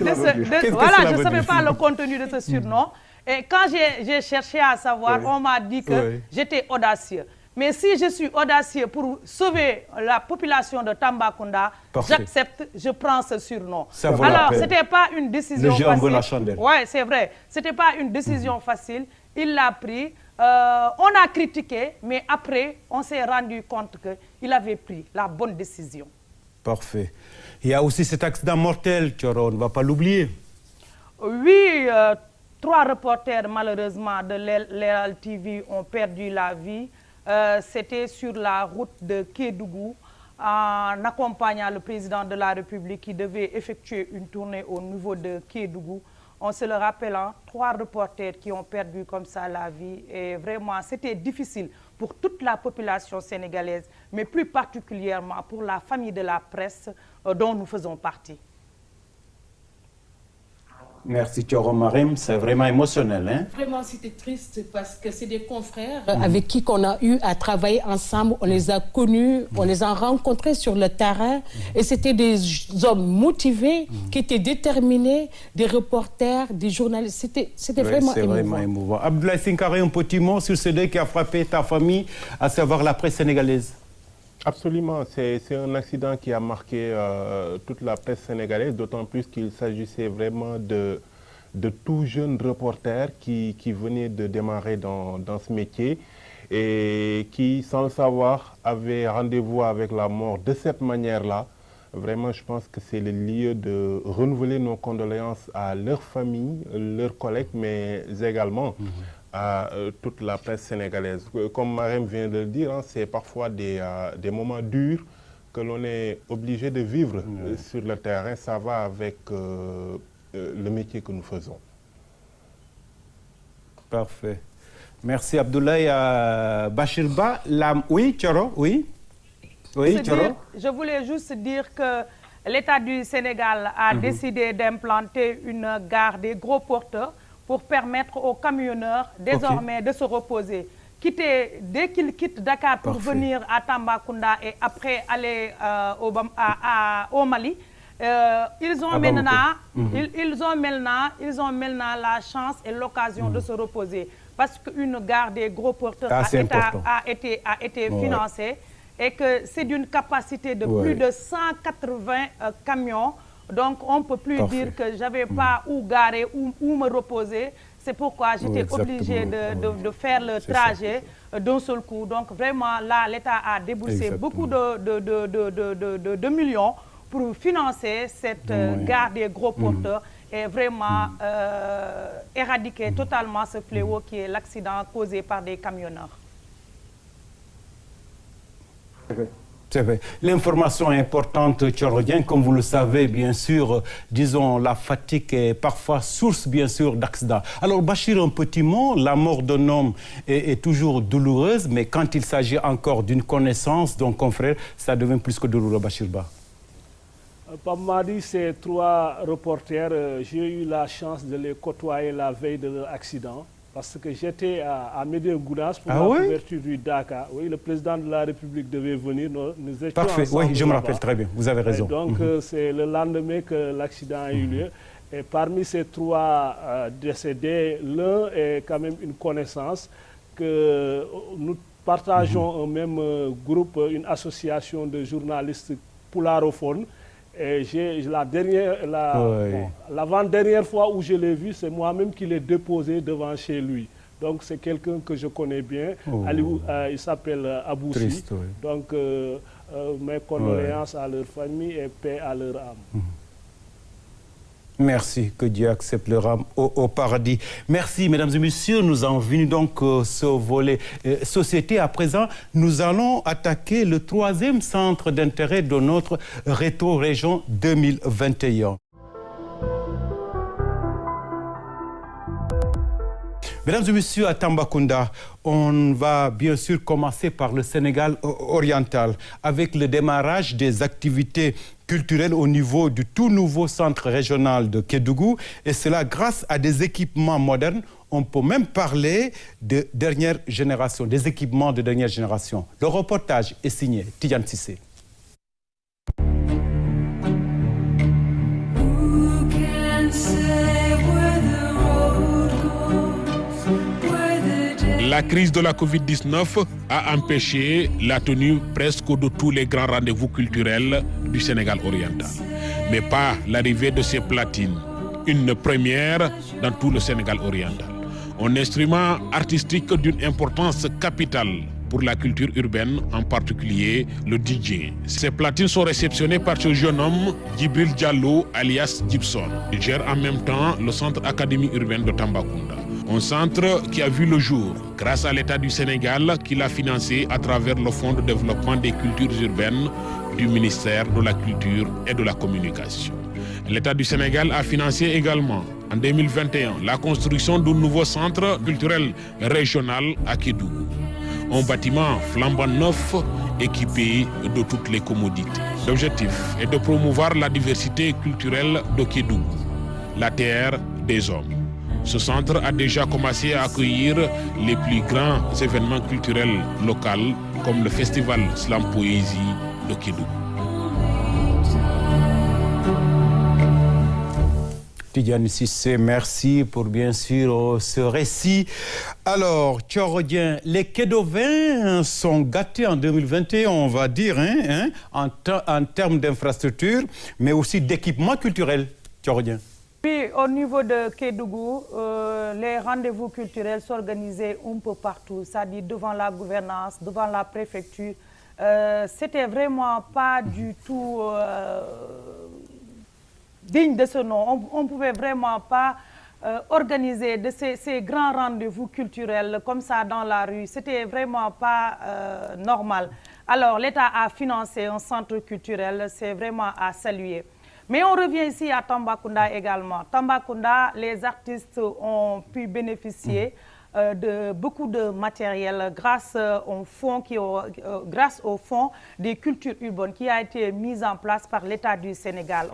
contenu de ce surnom. Et quand j'ai cherché à savoir, on m'a dit que j'étais audacieux. Mais si je suis audacieux pour sauver la population de Tambacounda, j'accepte, je prends ce surnom. Alors, ce n'était pas une décision facile. Oui, c'est vrai. Ce n'était pas une décision facile. Il l'a pris. On a critiqué, mais après, on s'est rendu compte qu'il avait pris la bonne décision. Parfait. Il y a aussi cet accident mortel, Thioro, on ne va pas l'oublier. Oui, 3 reporters, malheureusement, de l'El TV ont perdu la vie. C'était sur la route de Kédougou, en accompagnant le président de la République qui devait effectuer une tournée au niveau de Kédougou. On se le rappelle, 3 reporters qui ont perdu comme ça la vie. Et vraiment, c'était difficile pour toute la population sénégalaise, mais plus particulièrement pour la famille de la presse dont nous faisons partie. Merci Thioro Marim, c'est vraiment émotionnel. Hein? Vraiment, c'était triste parce que c'est des confrères avec qui on a eu à travailler ensemble. On les a connus, on les a rencontrés sur le terrain. Et c'était des hommes motivés qui étaient déterminés, des reporters, des journalistes. C'était vraiment émouvant. C'est vraiment émouvant. Abdoulaye Sinkare, un petit mot sur ce deuil qui a frappé ta famille, à savoir la presse sénégalaise. Absolument, c'est un accident qui a marqué toute la presse sénégalaise, d'autant plus qu'il s'agissait vraiment de tout jeunes reporters qui venaient de démarrer dans ce métier et qui, sans le savoir, avaient rendez-vous avec la mort de cette manière-là. Vraiment, je pense que c'est le lieu de renouveler nos condoléances à leurs familles, leurs collègues, mais également à toute la presse sénégalaise. Comme Marème vient de le dire, c'est parfois des moments durs que l'on est obligé de vivre sur le terrain. Ça va avec le métier que nous faisons. Parfait. Merci Abdoulaye. Bachirba, oui, Thioro, oui. Oui, Thioro. Je voulais juste dire que l'État du Sénégal a décidé d'implanter une gare des gros porteurs pour permettre aux camionneurs désormais de se reposer. Dès qu'ils quittent Dakar pour venir à Tambacounda et après aller au Mali, ils ont maintenant la chance et l'occasion de se reposer. Parce qu'une gare des gros porteurs a été financée et que c'est d'une capacité de plus de 180 camions. Donc, on ne peut plus dire que je n'avais pas où garer, où me reposer. C'est pourquoi j'étais obligée de faire le trajet d'un seul coup. Donc, vraiment, là, l'État a déboursé beaucoup de millions pour financer cette gare des gros porteurs et vraiment éradiquer totalement ce fléau qui est l'accident causé par des camionneurs. C'est vrai. L'information est importante, Tchorodien, comme vous le savez, bien sûr, disons, la fatigue est parfois source, bien sûr, d'accidents. Alors, Bachir, un petit mot, la mort d'un homme est toujours douloureuse, mais quand il s'agit encore d'une connaissance, d'un confrère, ça devient plus que douloureux, Bachir Ba. Pape Madi, ces 3 reporters, j'ai eu la chance de les côtoyer la veille de leur accident. Parce que j'étais à Médine Gounass pour la couverture du Dakar. Oui, le président de la République devait venir. Nous étions parfait, oui, je me rappelle très bien. Vous avez raison. Et donc, c'est le lendemain que l'accident a eu lieu. Et parmi ces 3 décédés, l'un est quand même une connaissance que nous partageons un même groupe, une association de journalistes pularophones. Et l'avant-dernière fois où je l'ai vu, c'est moi-même qui l'ai déposé devant chez lui. Donc c'est quelqu'un que je connais bien. Il s'appelle Aboussi. Donc mes condoléances à leur famille et paix à leur âme. Merci, que Dieu accepte leur âme au paradis. Merci, mesdames et messieurs. Nous en venons donc ce volet société. À présent, nous allons attaquer le 3e centre d'intérêt de notre rétro-région 2021. Mesdames et messieurs, à Tambacounda, on va bien sûr commencer par le Sénégal oriental avec le démarrage des activités culturelles au niveau du tout nouveau centre régional de Kédougou, et cela grâce à des équipements modernes. On peut même parler de dernière génération, des équipements de dernière génération. Le reportage est signé Tidiane Sissé. La crise de la Covid-19 a empêché la tenue presque de tous les grands rendez-vous culturels du Sénégal oriental. Mais pas l'arrivée de ces platines, une première dans tout le Sénégal oriental. Un instrument artistique d'une importance capitale pour la culture urbaine, en particulier le DJ. Ces platines sont réceptionnées par ce jeune homme, Djibril Diallo, alias Gibson. Il gère en même temps le centre académie urbaine de Tambacounda. Un centre qui a vu le jour grâce à l'État du Sénégal qui l'a financé à travers le Fonds de développement des cultures urbaines du ministère de la Culture et de la Communication. L'État du Sénégal a financé également en 2021 la construction d'un nouveau centre culturel régional à Kédougou. Un bâtiment flambant neuf équipé de toutes les commodités. L'objectif est de promouvoir la diversité culturelle de Kédougou, la terre des hommes. Ce centre a déjà commencé à accueillir les plus grands événements culturels locaux comme le festival Slam Poésie de Kédougou. Tidiane Sissé, merci pour bien sûr ce récit. Alors, Tchorodien, les Kédovéens sont gâtés en 2021, on va dire, en termes d'infrastructures, mais aussi d'équipements culturels. Tchorodien. Oui, au niveau de Kédougou, les rendez-vous culturels s'organisaient un peu partout, c'est-à-dire devant la gouvernance, devant la préfecture. C'était vraiment pas du tout digne de ce nom. On ne pouvait vraiment pas organiser de ces grands rendez-vous culturels comme ça dans la rue. C'était vraiment pas normal. Alors, l'État a financé un centre culturel, c'est vraiment à saluer. Mais on revient ici à Tambacounda également. Tambacounda, les artistes ont pu bénéficier de beaucoup de matériel grâce au fonds des cultures urbaines qui a été mis en place par l'État du Sénégal.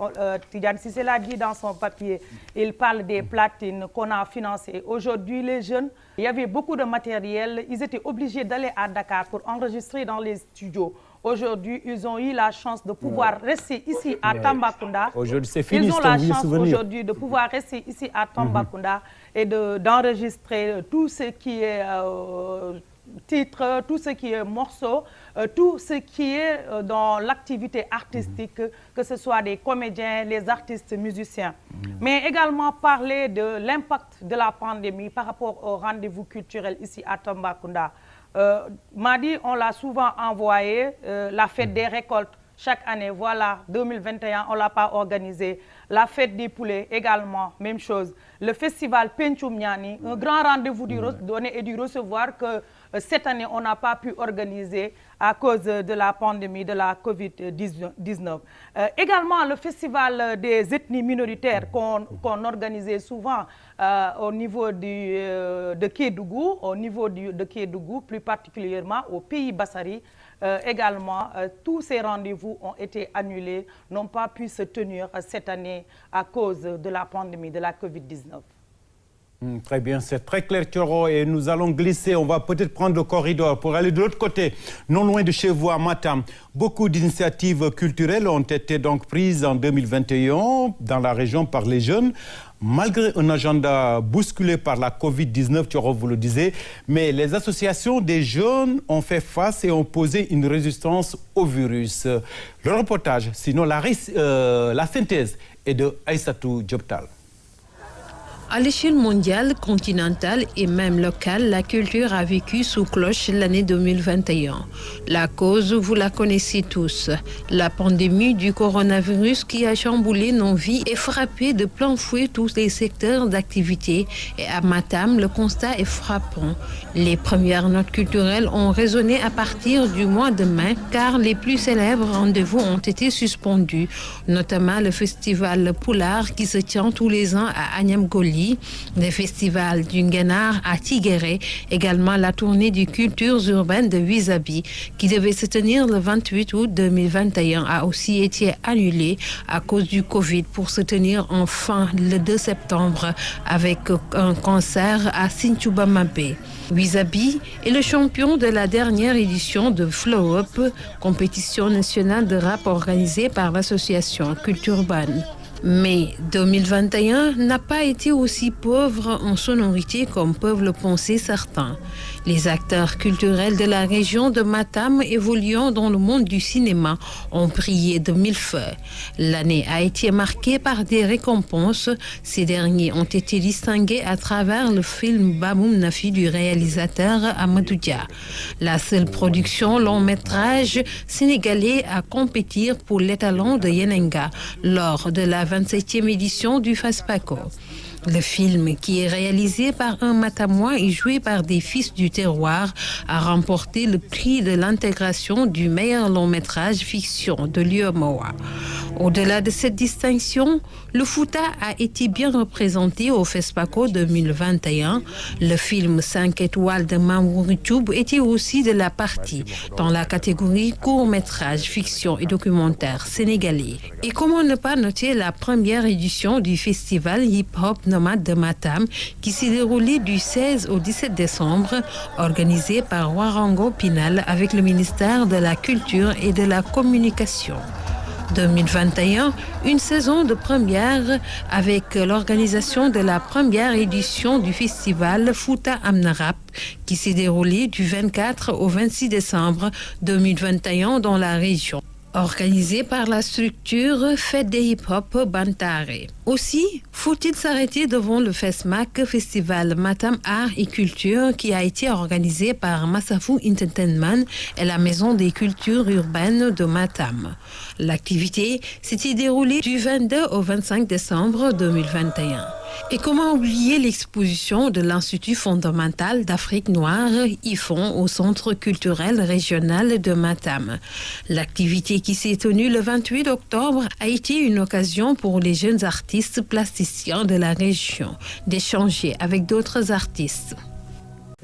Tidiane Sissé l'a dit dans son papier, il parle des platines qu'on a financées. Aujourd'hui, les jeunes, il y avait beaucoup de matériel, ils étaient obligés d'aller à Dakar pour enregistrer dans les studios. Aujourd'hui, ils ont eu la chance de pouvoir rester ici à Tambacounda. Aujourd'hui, c'est fini. Ils ont la chance aujourd'hui de pouvoir rester ici à Tambacounda et d'enregistrer tout ce qui est titre, tout ce qui est morceau, tout ce qui est dans l'activité artistique, que ce soit des comédiens, les artistes musiciens. Mais également parler de l'impact de la pandémie par rapport au rendez-vous culturel ici à Tambacounda. Madi, on l'a souvent envoyé, la fête des récoltes. chaque année. Voilà, 2021, on ne l'a pas organisé. La fête des poulets également, même chose. Le festival Penchum Niani, un grand rendez-vous du donner et du recevoir que cette année, on n'a pas pu organiser à cause de la pandémie, de la Covid-19. Également, le festival des ethnies minoritaires qu'on organisait souvent au niveau de Kédougou, de Kédougou, plus particulièrement au pays Bassari. Également, tous ces rendez-vous ont été annulés, n'ont pas pu se tenir cette année à cause de la pandémie, de la Covid-19. Très bien, c'est très clair, Thioro, et nous allons glisser. On va peut-être prendre le corridor pour aller de l'autre côté, non loin de chez vous, à Matam. Beaucoup d'initiatives culturelles ont été donc prises en 2021 dans la région par les jeunes. Malgré un agenda bousculé par la Covid-19, Thioro, vous le disiez, mais les associations des jeunes ont fait face et ont posé une résistance au virus. Le reportage, sinon la synthèse, est de Aïssatou Dioptal. À l'échelle mondiale, continentale et même locale, la culture a vécu sous cloche l'année 2021. La cause, vous la connaissez tous. La pandémie du coronavirus qui a chamboulé nos vies et frappé de plein fouet tous les secteurs d'activité. Et à Matam, le constat est frappant. Les premières notes culturelles ont résonné à partir du mois de mai, car les plus célèbres rendez-vous ont été suspendus, notamment le festival Poulard qui se tient tous les ans à Agnam-Goli, le festival du Nguenar à Tiguéré, également la tournée des cultures urbaines de Wizabi qui devait se tenir le 28 août 2021 a aussi été annulée à cause du Covid pour se tenir enfin le 2 septembre avec un concert à Sinthiouba-Mabé. Wizabi est le champion de la dernière édition de Flow Up, compétition nationale de rap organisée par l'association Culture Urbaine. Mais 2021 n'a pas été aussi pauvre en sonorité comme peuvent le penser certains. Les acteurs culturels de la région de Matam évoluant dans le monde du cinéma ont brillé de mille feux. L'année a été marquée par des récompenses. Ces derniers ont été distingués à travers le film Baboum Nafi du réalisateur Amadou Dia. La seule production long métrage sénégalais à compétir pour l'étalon de Yenenga lors de la 27e édition du FASPACO. Le film, qui est réalisé par un Matamois et joué par des fils du terroir, a remporté le prix de l'intégration du meilleur long-métrage fiction de l'UEMOA. Au-delà de cette distinction, le Fouta a été bien représenté au FESPACO 2021. Le film 5 étoiles de Mamour Tchoub était aussi de la partie dans la catégorie court-métrage, fiction et documentaire sénégalais. Et comment ne pas noter la première édition du festival hip-hop nomade de Matam qui s'est déroulé du 16 au 17 décembre, organisé par Warango Pinal avec le ministère de la Culture et de la Communication. 2021, une saison de première avec l'organisation de la première édition du festival Fouta Amnarap qui s'est déroulé du 24 au 26 décembre 2021 dans la région. Organisé par la structure Fête des Hip-Hop Bantare. Aussi, faut-il s'arrêter devant le FESMAC, Festival Matam Art et Culture, qui a été organisé par Massafou Entertainment et la Maison des Cultures Urbaines de Matam. L'activité s'était déroulée du 22 au 25 décembre 2021. Et comment oublier l'exposition de l'Institut fondamental d'Afrique noire, IFON, au Centre culturel régional de Matam. L'activité qui s'est tenue le 28 octobre a été une occasion pour les jeunes artistes plasticiens de la région d'échanger avec d'autres artistes.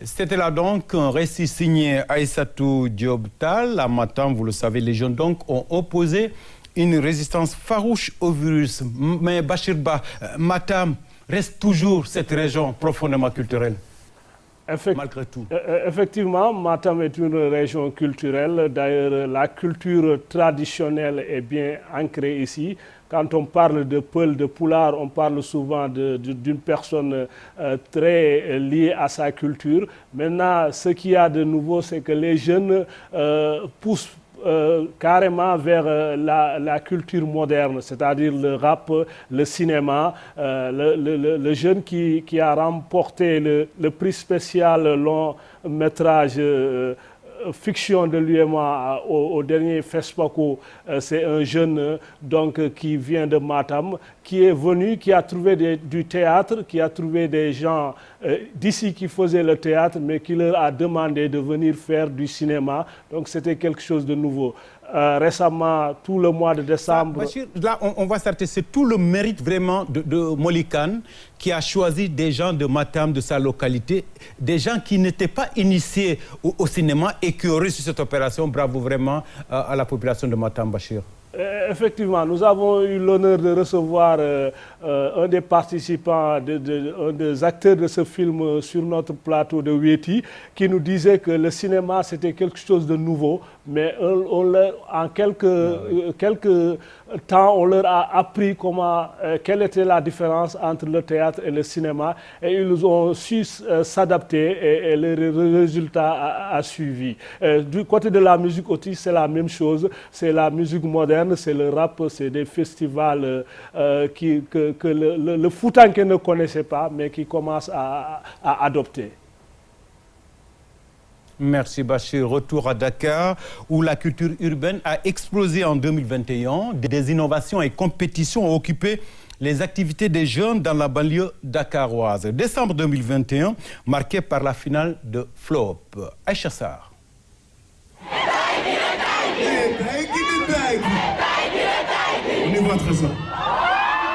C'était là donc un récit signé Aïssatou Dioptal. À Matam, vous le savez, les jeunes donc ont opposé une résistance farouche au virus. Mais Bachirba, Matam reste toujours cette région profondément culturelle, malgré tout. Effectivement, Matam est une région culturelle. D'ailleurs, la culture traditionnelle est bien ancrée ici. Quand on parle de Peul, de Poulard, on parle souvent d'une personne très liée à sa culture. Maintenant, ce qu'il y a de nouveau, c'est que les jeunes poussent carrément vers la culture moderne, c'est-à-dire le rap, le cinéma. Le jeune qui a remporté le prix spécial long métrage fiction de l'UEMOA au dernier FESPACO, c'est un jeune qui vient de Matam, qui est venu, qui a trouvé du théâtre, qui a trouvé des gens d'ici qui faisaient le théâtre, mais qui leur a demandé de venir faire du cinéma. Donc c'était quelque chose de nouveau. Récemment, tout le mois de décembre... Bachir, là, on va s'arrêter. C'est tout le mérite vraiment de Molikan qui a choisi des gens de Matam, de sa localité, des gens qui n'étaient pas initiés au cinéma et qui ont réussi cette opération. Bravo vraiment à la population de Matam, Bachir. Effectivement, nous avons eu l'honneur de recevoir un des participants, un des acteurs de ce film sur notre plateau de Wéti, qui nous disait que le cinéma c'était quelque chose de nouveau, mais en quelques temps, on leur a appris quelle était la différence entre le théâtre et le cinéma, et ils ont su s'adapter et le résultat a suivi. Du côté de la musique aussi, c'est la même chose, c'est la musique moderne, c'est le rap, c'est des festivals que le Foutanké ne connaissait pas, mais qui commence à adopter. Merci Bachir. Retour à Dakar, où la culture urbaine a explosé en 2021. Des innovations et compétitions ont occupé les activités des jeunes dans la banlieue dakaroise. Décembre 2021, marqué par la finale de Flop. Aïcha Sarr.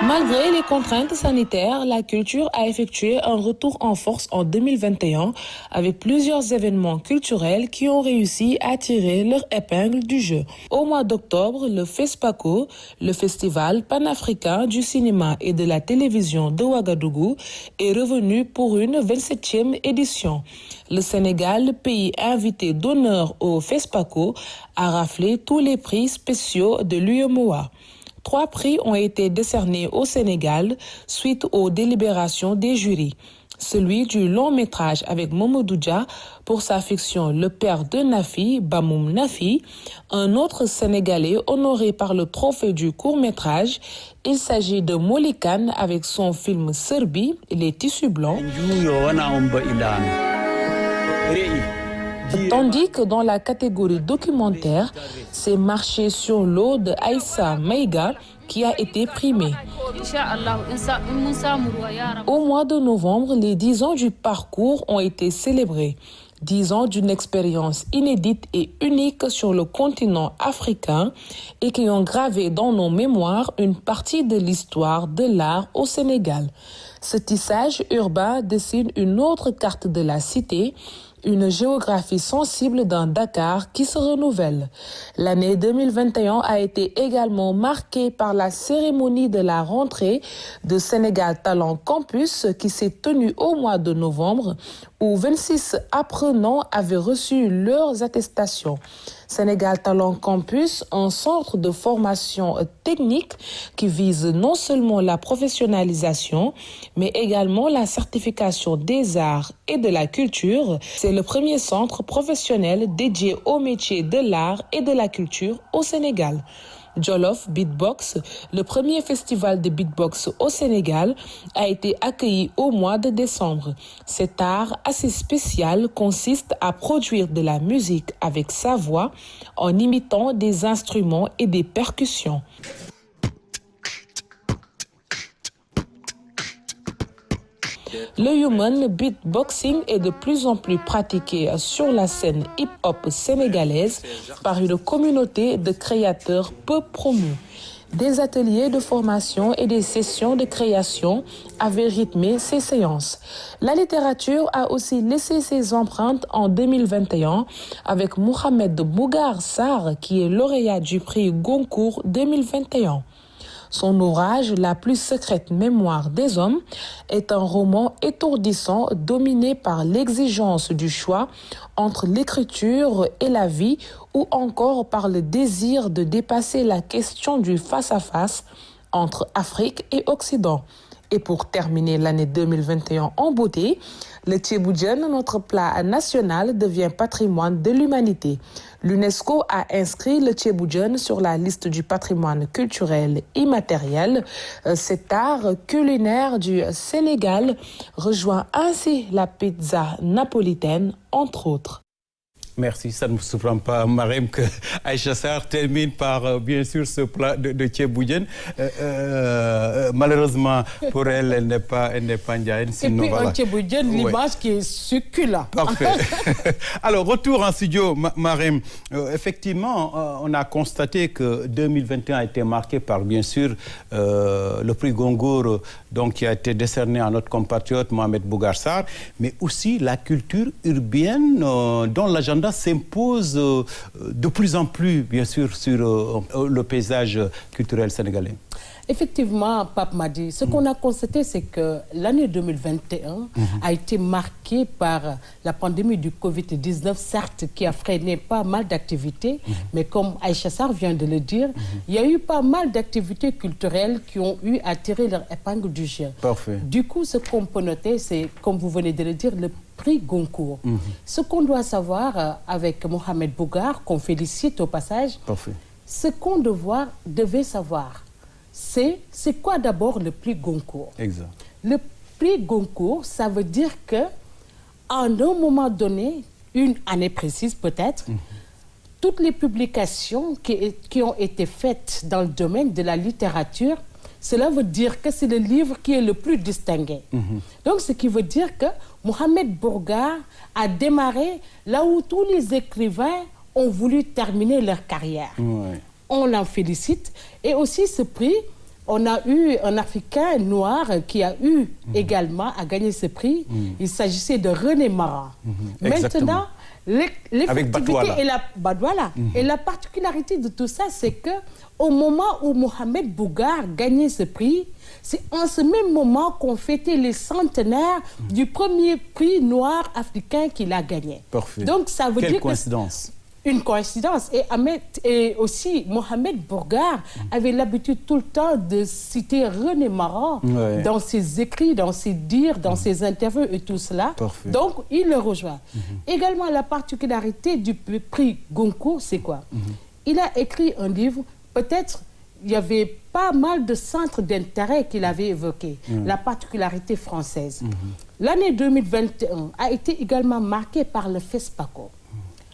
Malgré les contraintes sanitaires, la culture a effectué un retour en force en 2021 avec plusieurs événements culturels qui ont réussi à tirer leur épingle du jeu. Au mois d'octobre, le FESPACO, le Festival panafricain du cinéma et de la télévision de Ouagadougou, est revenu pour une 27e édition. Le Sénégal, pays invité d'honneur au FESPACO, a raflé tous les prix spéciaux de l'UEMOA. 3 prix ont été décernés au Sénégal suite aux délibérations des jurys. Celui du long métrage avec Momodou Dia pour sa fiction Le père de Nafi, Bamoum Nafi. Un autre Sénégalais honoré par le trophée du court métrage. Il s'agit de Molikan avec son film Serbi, Les tissus blancs. Tandis que dans la catégorie documentaire, c'est Marcher sur l'eau de Aïssa Maïga qui a été primé. Au mois de novembre, les 10 ans du parcours ont été célébrés. 10 ans d'une expérience inédite et unique sur le continent africain et qui ont gravé dans nos mémoires une partie de l'histoire de l'art au Sénégal. Ce tissage urbain dessine une autre carte de la cité, une géographie sensible d'un Dakar qui se renouvelle. L'année 2021 a été également marquée par la cérémonie de la rentrée de Sénégal Talent Campus qui s'est tenue au mois de novembre où 26 apprenants avaient reçu leurs attestations. Sénégal Talent Campus, un centre de formation technique qui vise non seulement la professionnalisation, mais également la certification des arts et de la culture. C'est le premier centre professionnel dédié au métier de l'art et de la culture au Sénégal. Jolof Beatbox, le premier festival de beatbox au Sénégal, a été accueilli au mois de décembre. Cet art assez spécial consiste à produire de la musique avec sa voix en imitant des instruments et des percussions. Le human beatboxing est de plus en plus pratiqué sur la scène hip-hop sénégalaise par une communauté de créateurs peu promus. Des ateliers de formation et des sessions de création avaient rythmé ces séances. La littérature a aussi laissé ses empreintes en 2021 avec Mohamed Bougar Sarr qui est lauréat du prix Goncourt 2021. Son ouvrage, La plus secrète mémoire des hommes, est un roman étourdissant dominé par l'exigence du choix entre l'écriture et la vie ou encore par le désir de dépasser la question du face-à-face entre Afrique et Occident. Et pour terminer l'année 2021 en beauté, le Tchéboudienne, notre plat national, devient patrimoine de l'humanité. L'UNESCO a inscrit le Tchéboudienne sur la liste du patrimoine culturel immatériel. Cet art culinaire du Sénégal rejoint ainsi la pizza napolitaine, entre autres. Merci, ça ne me surprend pas, Marème, que Aïcha Sarr termine par, bien sûr, ce plat de Tchéboudienne. Malheureusement, pour elle, elle n'est pas indienne. Et puis, un Tchéboudienne, l'image qui est succulent. Parfait. Alors, retour en studio, Marème. Effectivement, on a constaté que 2021 a été marqué par, bien sûr, le prix Goncourt, donc, qui a été décerné à notre compatriote Mohamed Bougar Sarr, mais aussi la culture urbaine dont l'agenda s'impose de plus en plus, bien sûr, sur le paysage culturel sénégalais. Effectivement, Pape Madi, ce qu'on a constaté, c'est que l'année 2021 a été marquée par la pandémie du Covid-19, certes, qui a freiné pas mal d'activités, mais comme Aïcha Sarr vient de le dire, il y a eu pas mal d'activités culturelles qui ont eu à tirer leur épingle du jeu. Parfait. Du coup, ce qu'on peut noter, c'est, comme vous venez de le dire, le prix Goncourt. Ce qu'on doit savoir avec Mohamed Bougar, qu'on félicite au passage, Parfait. ce qu'on devait savoir, c'est quoi d'abord le prix Goncourt? Exact. Le prix Goncourt, ça veut dire que en un moment donné, une année précise peut-être, toutes les publications qui ont été faites dans le domaine de la littérature, cela veut dire que c'est le livre qui est le plus distingué. Donc, ce qui veut dire que Mohamed Bougar a démarré là où tous les écrivains ont voulu terminer leur carrière. Ouais. On l'en félicite. Et aussi ce prix, on a eu un Africain noir qui a eu également à gagner ce prix. Il s'agissait de René Mara. Maintenant, l'effectivité et et la particularité de tout ça, c'est que au moment où Mohamed Bougar gagnait ce prix, c'est en ce même moment qu'on fêtait les centenaires du premier prix noir africain qu'il a gagné. Parfait. Donc ça veut Quelle dire coïncidence. Une coïncidence. Et aussi, Mohamed Bougar avait l'habitude tout le temps de citer René Mara dans ses écrits, dans ses dires, dans ses interviews et tout cela. Parfait. Donc, il le rejoint. Également, la particularité du prix Goncourt, c'est quoi? Il a écrit un livre, peut-être il y avait pas mal de centres d'intérêt qu'il avait évoqués, la particularité française. L'année 2021 a été également marquée par le FESPACO.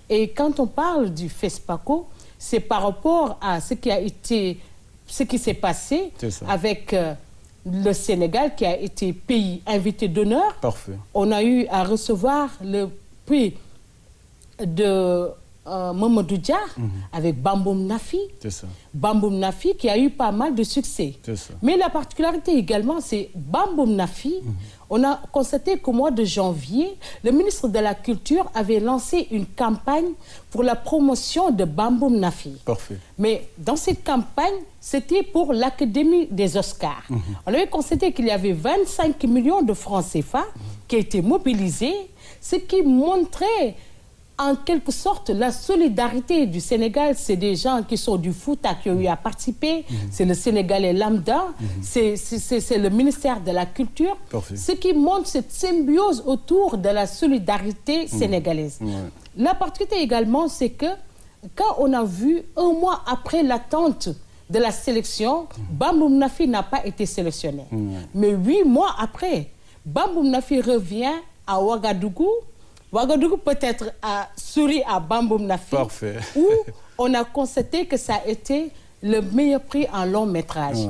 Et quand on parle du FESPACO, c'est par rapport à ce qui s'est passé avec le Sénégal, qui a été pays invité d'honneur. Parfait. On a eu à recevoir le prix de Mamadou Dia avec Bamboum Nafi. C'est ça. Bamboum Nafi qui a eu pas mal de succès. C'est ça. Mais la particularité également, c'est Bamboum Nafi. On a constaté qu'au mois de janvier, le ministre de la Culture avait lancé une campagne pour la promotion de Bamboum Nafi. Parfait. Mais dans cette campagne, c'était pour l'Académie des Oscars. On avait constaté qu'il y avait 25 millions de francs CFA qui étaient mobilisés, ce qui montrait en quelque sorte la solidarité du Sénégal. C'est des gens qui sont du Fouta qui ont eu à participer, c'est le Sénégalais lambda, c'est le ministère de la Culture, ce qui montre cette symbiose autour de la solidarité sénégalaise. La particularité également, c'est que quand on a vu un mois après l'attente de la sélection, Bamboum Nafi n'a pas été sélectionné. Mais 8 mois après, Bamboum Nafi revient à Ouagadougou. Ouagadougou peut-être a souri à Bamboum Nafi, où on a constaté que ça a été le meilleur prix en long métrage.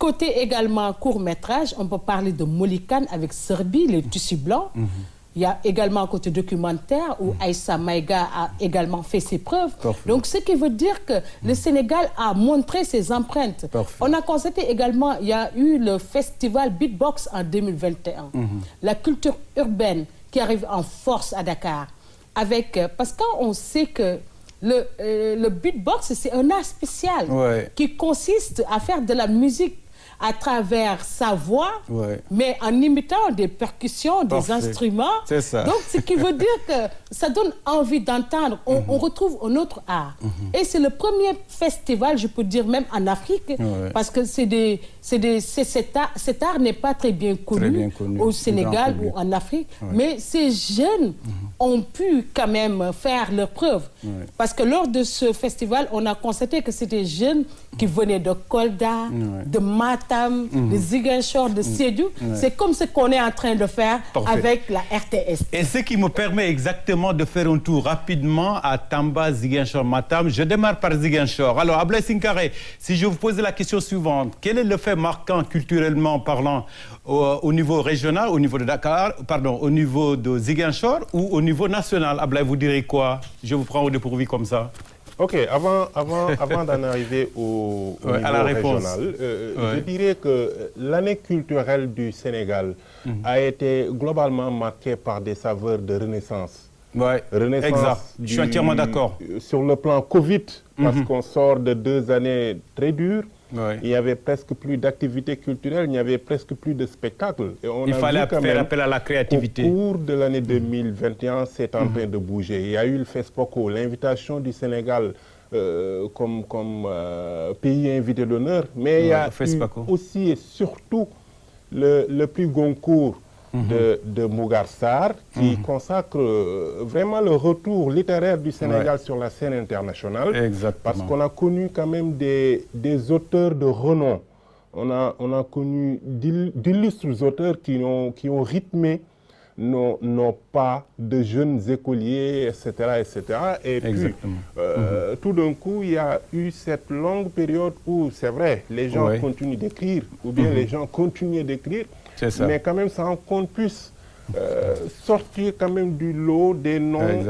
Côté également court métrage, on peut parler de Molikan avec Serbi, les tissus blancs. Il y a également un côté documentaire où Aïssa Maïga a également fait ses preuves. Donc, ce qui veut dire que le Sénégal a montré ses empreintes. On a constaté également, il y a eu le festival Beatbox en 2021. La culture urbaine qui arrive en force à Dakar. Parce qu'on sait que le beatbox, c'est un art spécial qui consiste à faire de la musique à travers sa voix, mais en imitant des percussions, des instruments. C'est ça. Donc, ce qui veut dire que ça donne envie d'entendre. On retrouve un autre art. Et c'est le premier festival, je peux dire même en Afrique, parce que cet art n'est pas très bien connu au Sénégal ou en Afrique, mais ces jeunes ont pu quand même faire leur preuve. Parce que lors de ce festival, on a constaté que c'était des jeunes qui venaient de Kolda, de Matam, Matam, de Ziguinchor, de Sédhiou. C'est comme ce qu'on est en train de faire avec la RTS. Et ce qui me permet exactement de faire un tour rapidement à Tamba, Ziguinchor, Matam. Je démarre par Ziguinchor. Alors, Ablaye Sinkaré, si je vous pose la question suivante, quel est le fait marquant culturellement parlant au niveau régional, au niveau de Dakar, pardon, au niveau de Ziguinchor ou au niveau national? Ablaye, vous direz quoi? Je vous prends au dépourvu comme ça. Ok, avant d'en arriver au niveau à la réponse. régional, je dirais que l'année culturelle du Sénégal a été globalement marquée par des saveurs de renaissance. Oui, exact. Je suis entièrement d'accord. Sur le plan Covid, parce qu'on sort de 2 années très dures, il n'y avait presque plus d'activités culturelles, il n'y avait presque plus de spectacles. Et on il fallait faire appel à la créativité. Au cours de l'année 2021, c'est en train de bouger. Il y a eu le FESPOCO, l'invitation du Sénégal comme pays invité d'honneur, mais il y a eu aussi et surtout le prix Goncourt de Mougar Sarr, qui consacre vraiment le retour littéraire du Sénégal sur la scène internationale. Exactement. Parce qu'on a connu quand même des auteurs de renom. On a connu d'illustres auteurs qui ont rythmé nos pas de jeunes écoliers, etc. etc. Et puis, tout d'un coup, il y a eu cette longue période où, c'est vrai, les gens continuent d'écrire, ou bien les gens continuent d'écrire, mais quand même, ça en compte plus. Sortir quand même du lot des noms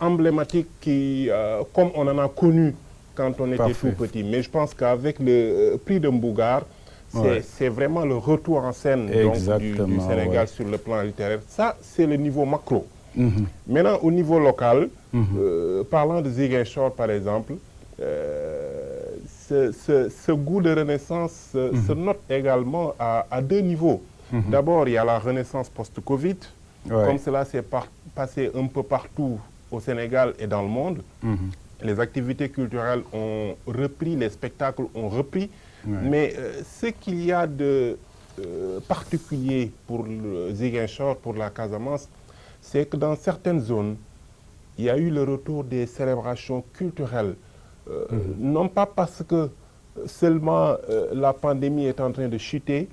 emblématiques qui, comme on en a connu quand on était tout petit. Mais je pense qu'avec le prix de Mbougar, c'est vraiment le retour en scène donc, du Sénégal sur le plan littéraire. Ça, c'est le niveau macro. Maintenant, au niveau local, parlant de Ziguinchor, par exemple, ce goût de renaissance se note également à 2 niveaux. D'abord, il y a la renaissance post-Covid, comme cela s'est passé un peu partout au Sénégal et dans le monde. Les activités culturelles ont repris, les spectacles ont repris, mais ce qu'il y a de particulier pour le Ziguinchor, pour la Casamance, c'est que dans certaines zones, il y a eu le retour des célébrations culturelles. Non pas parce que seulement la pandémie est en train de chuter,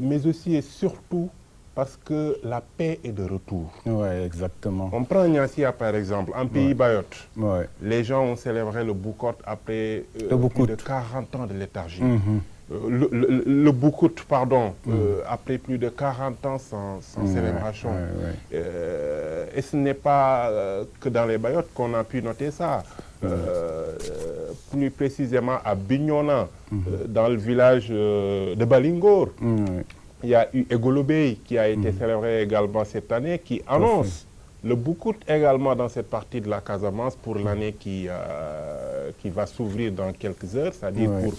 mais aussi et surtout parce que la paix est de retour. Oui, exactement. On prend Niassia par exemple, en pays Bayotte. Les gens ont célébré le Boukout après plus de 40 ans de léthargie. Le Boukout, pardon, après plus de 40 ans sans célébration. Et ce n'est pas que dans les Bayottes qu'on a pu noter ça. Plus précisément à Bignona, dans le village de Balingor. Il y a eu Egolobey qui a été célébré également cette année, qui annonce le Boukout également dans cette partie de la Casamance pour l'année qui va s'ouvrir dans quelques heures, c'est-à-dire pour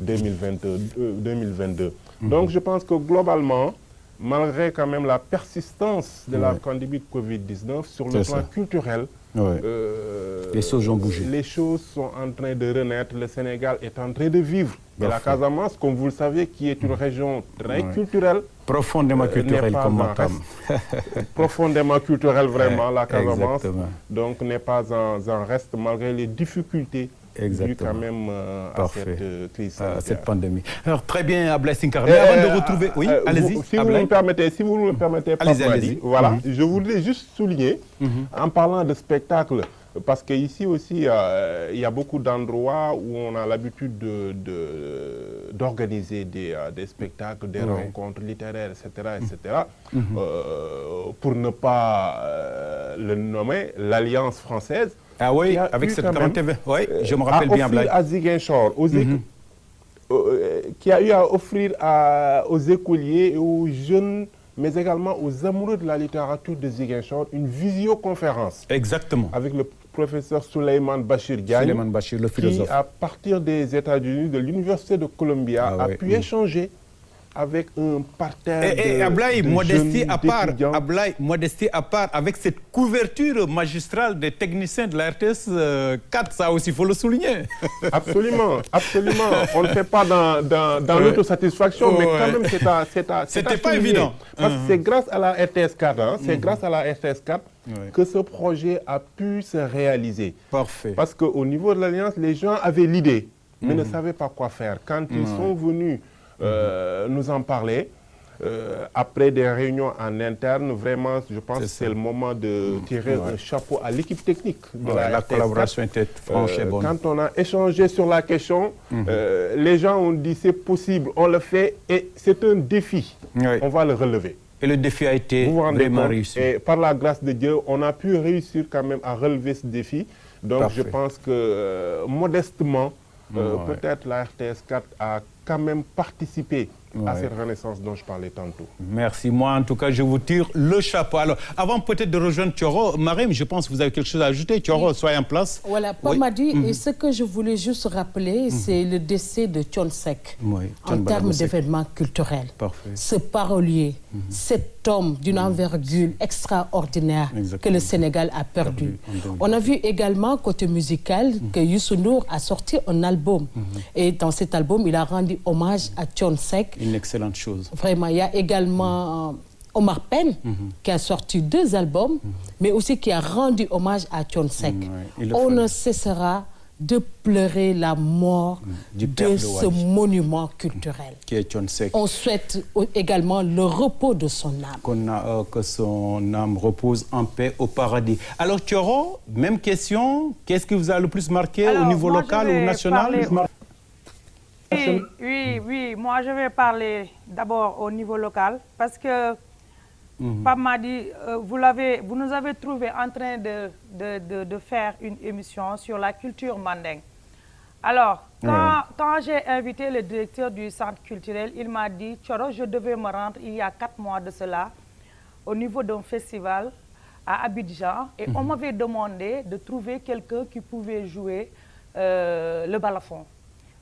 2022. Donc je pense que globalement, malgré quand même la persistance de la pandémie de Covid-19 sur le plan culturel, les choses ont bougé. Les choses sont en train de renaître, le Sénégal est en train de vivre. Et la Casamance, comme vous le savez, qui est une région très culturelle. Profondément culturelle comme Matam. Profondément culturelle vraiment, la Casamance. Donc n'est pas en reste malgré les difficultés dues quand même à cette crise sanitaire. Cette pandémie. Alors très bien, Ablaye Sinkaré. Avant de retrouver... Oui, allez-y. Si vous me permettez, voilà, je voudrais juste souligner, en parlant de spectacle, parce qu'ici aussi, il y a beaucoup d'endroits où on a l'habitude d'organiser des spectacles, des rencontres littéraires, etc. Pour ne pas le nommer, l'Alliance française. Ah oui, avec cette grande TV. Oui, je me rappelle bien, Ablaye. À Ziguinchor, qui a eu à offrir aux écoliers et aux jeunes, mais également aux amoureux de la littérature de Ziguinchor, une visioconférence. Exactement. Avec le professeur Souleymane Bachir Diagne, le philosophe, qui, à partir des États-Unis, de l'Université de Columbia, a pu échanger avec un parterre et Ablaye, modestie à part, Ablaye, modestie à part, avec cette couverture magistrale des techniciens de la RTS 4, ça aussi, il faut le souligner. Absolument, absolument. On ne le fait pas dans l'autosatisfaction, mais quand même, c'était pas évident. Parce que c'est grâce à la RTS 4, c'est grâce à la RTS 4 que ce projet a pu se réaliser. Parfait. Parce qu'au niveau de l'Alliance, les gens avaient l'idée. mais ne savaient pas quoi faire. Quand ils sont venus nous en parler, après des réunions en interne, vraiment, je pense que c'est le moment de tirer un chapeau à l'équipe technique. La collaboration était franche et bonne. Quand on a échangé sur la question, les gens ont dit c'est possible, on le fait et c'est un défi. On va le relever. Et le défi a été vraiment réussi. Et par la grâce de Dieu, on a pu réussir quand même à relever ce défi. Donc je pense que modestement, peut-être la RTS 4 a quand même participé à cette renaissance dont je parlais tantôt. Merci. Moi, en tout cas, je vous tire le chapeau. Alors, avant peut-être de rejoindre Thioro, Marème, je pense que vous avez quelque chose à ajouter. Thioro, soyez en place. Voilà, Paul m'a dit, et ce que je voulais juste rappeler, c'est le décès de Thione Seck en termes d'événements culturels. Parfait. Ce parolier, cet homme d'une envergure extraordinaire que le Sénégal a perdu. On a vu également, côté musical, que Youssou N'Dour a sorti un album. Et dans cet album, il a rendu hommage à Thione Seck. Une excellente chose. Vraiment, il y a également Omar Pène qui a sorti 2 albums, mais aussi qui a rendu hommage à Thione Seck. On ne cessera de pleurer la mort de ce monument culturel. Qui est Thione Seck. On souhaite également le repos de son âme. Que son âme repose en paix au paradis. Alors Thioro, même question, qu'est-ce qui vous a le plus marqué au niveau local ou national? Oui, moi je vais parler d'abord au niveau local parce que Pape m'a dit, vous nous avez trouvé en train de faire une émission sur la culture mandingue. Alors, quand j'ai invité le directeur du centre culturel, il m'a dit, Thioro, je devais me rendre il y a 4 mois de cela au niveau d'un festival à Abidjan et on m'avait demandé de trouver quelqu'un qui pouvait jouer le balafon.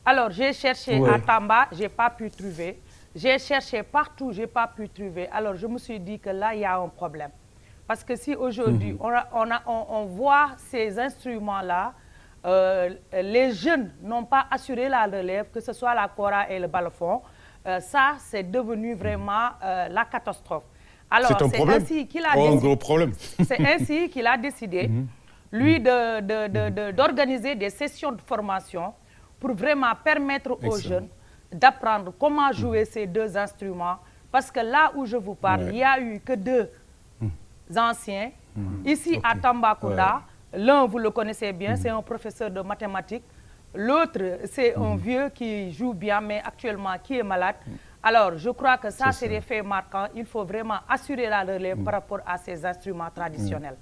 Alors, j'ai cherché à Tamba, je n'ai pas pu trouver. J'ai cherché partout, je n'ai pas pu trouver. Alors, je me suis dit que là, il y a un problème. Parce que si aujourd'hui, on voit ces instruments-là, les jeunes n'ont pas assuré la relève, que ce soit la kora et le balafon, ça, c'est devenu vraiment la catastrophe. Alors, c'est ainsi qu'il a décidé. Un gros problème. C'est ainsi qu'il a décidé, lui, d'organiser des sessions de formation pour vraiment permettre aux jeunes d'apprendre comment jouer ces 2 instruments. Parce que là où je vous parle, il n'y a eu que 2 anciens. Ici, à Tambacounda, l'un, vous le connaissez bien, c'est un professeur de mathématiques. L'autre, c'est un vieux qui joue bien, mais actuellement qui est malade. Alors, je crois que ça, c'est des faits marquants. Il faut vraiment assurer la relève par rapport à ces instruments traditionnels.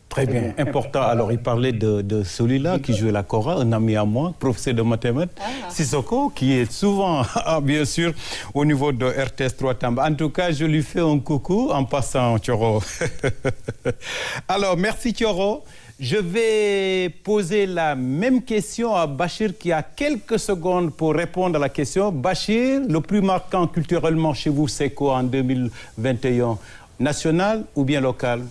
Très bien, important. Alors, il parlait de celui-là qui jouait la kora, un ami à moi, professeur de mathématiques, Sissoko, qui est souvent, bien sûr, au niveau de RTS 3 Tamba. En tout cas, je lui fais un coucou en passant, Thioro. Alors, merci Thioro. Je vais poser la même question à Bachir qui a quelques secondes pour répondre à la question. Bachir, le plus marquant culturellement chez vous, c'est quoi en 2021? National ou bien local?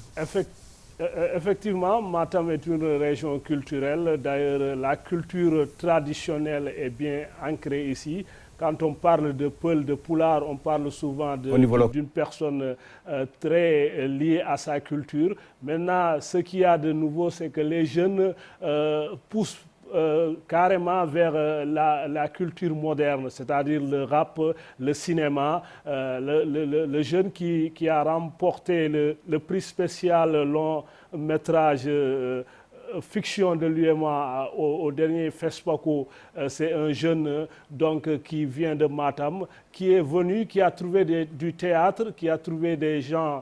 Effectivement, Matam est une région culturelle. D'ailleurs, la culture traditionnelle est bien ancrée ici. Quand on parle de Peul, de Pulaar, on parle souvent d'une personne très liée à sa culture. Maintenant, ce qu'il y a de nouveau, c'est que les jeunes poussent carrément vers la culture moderne, c'est-à-dire le rap, le cinéma. Le jeune qui a remporté le prix spécial long métrage fiction de l'UEMOA au dernier FESPACO, c'est un jeune qui vient de Matam, qui est venu, qui a trouvé du théâtre, qui a trouvé des gens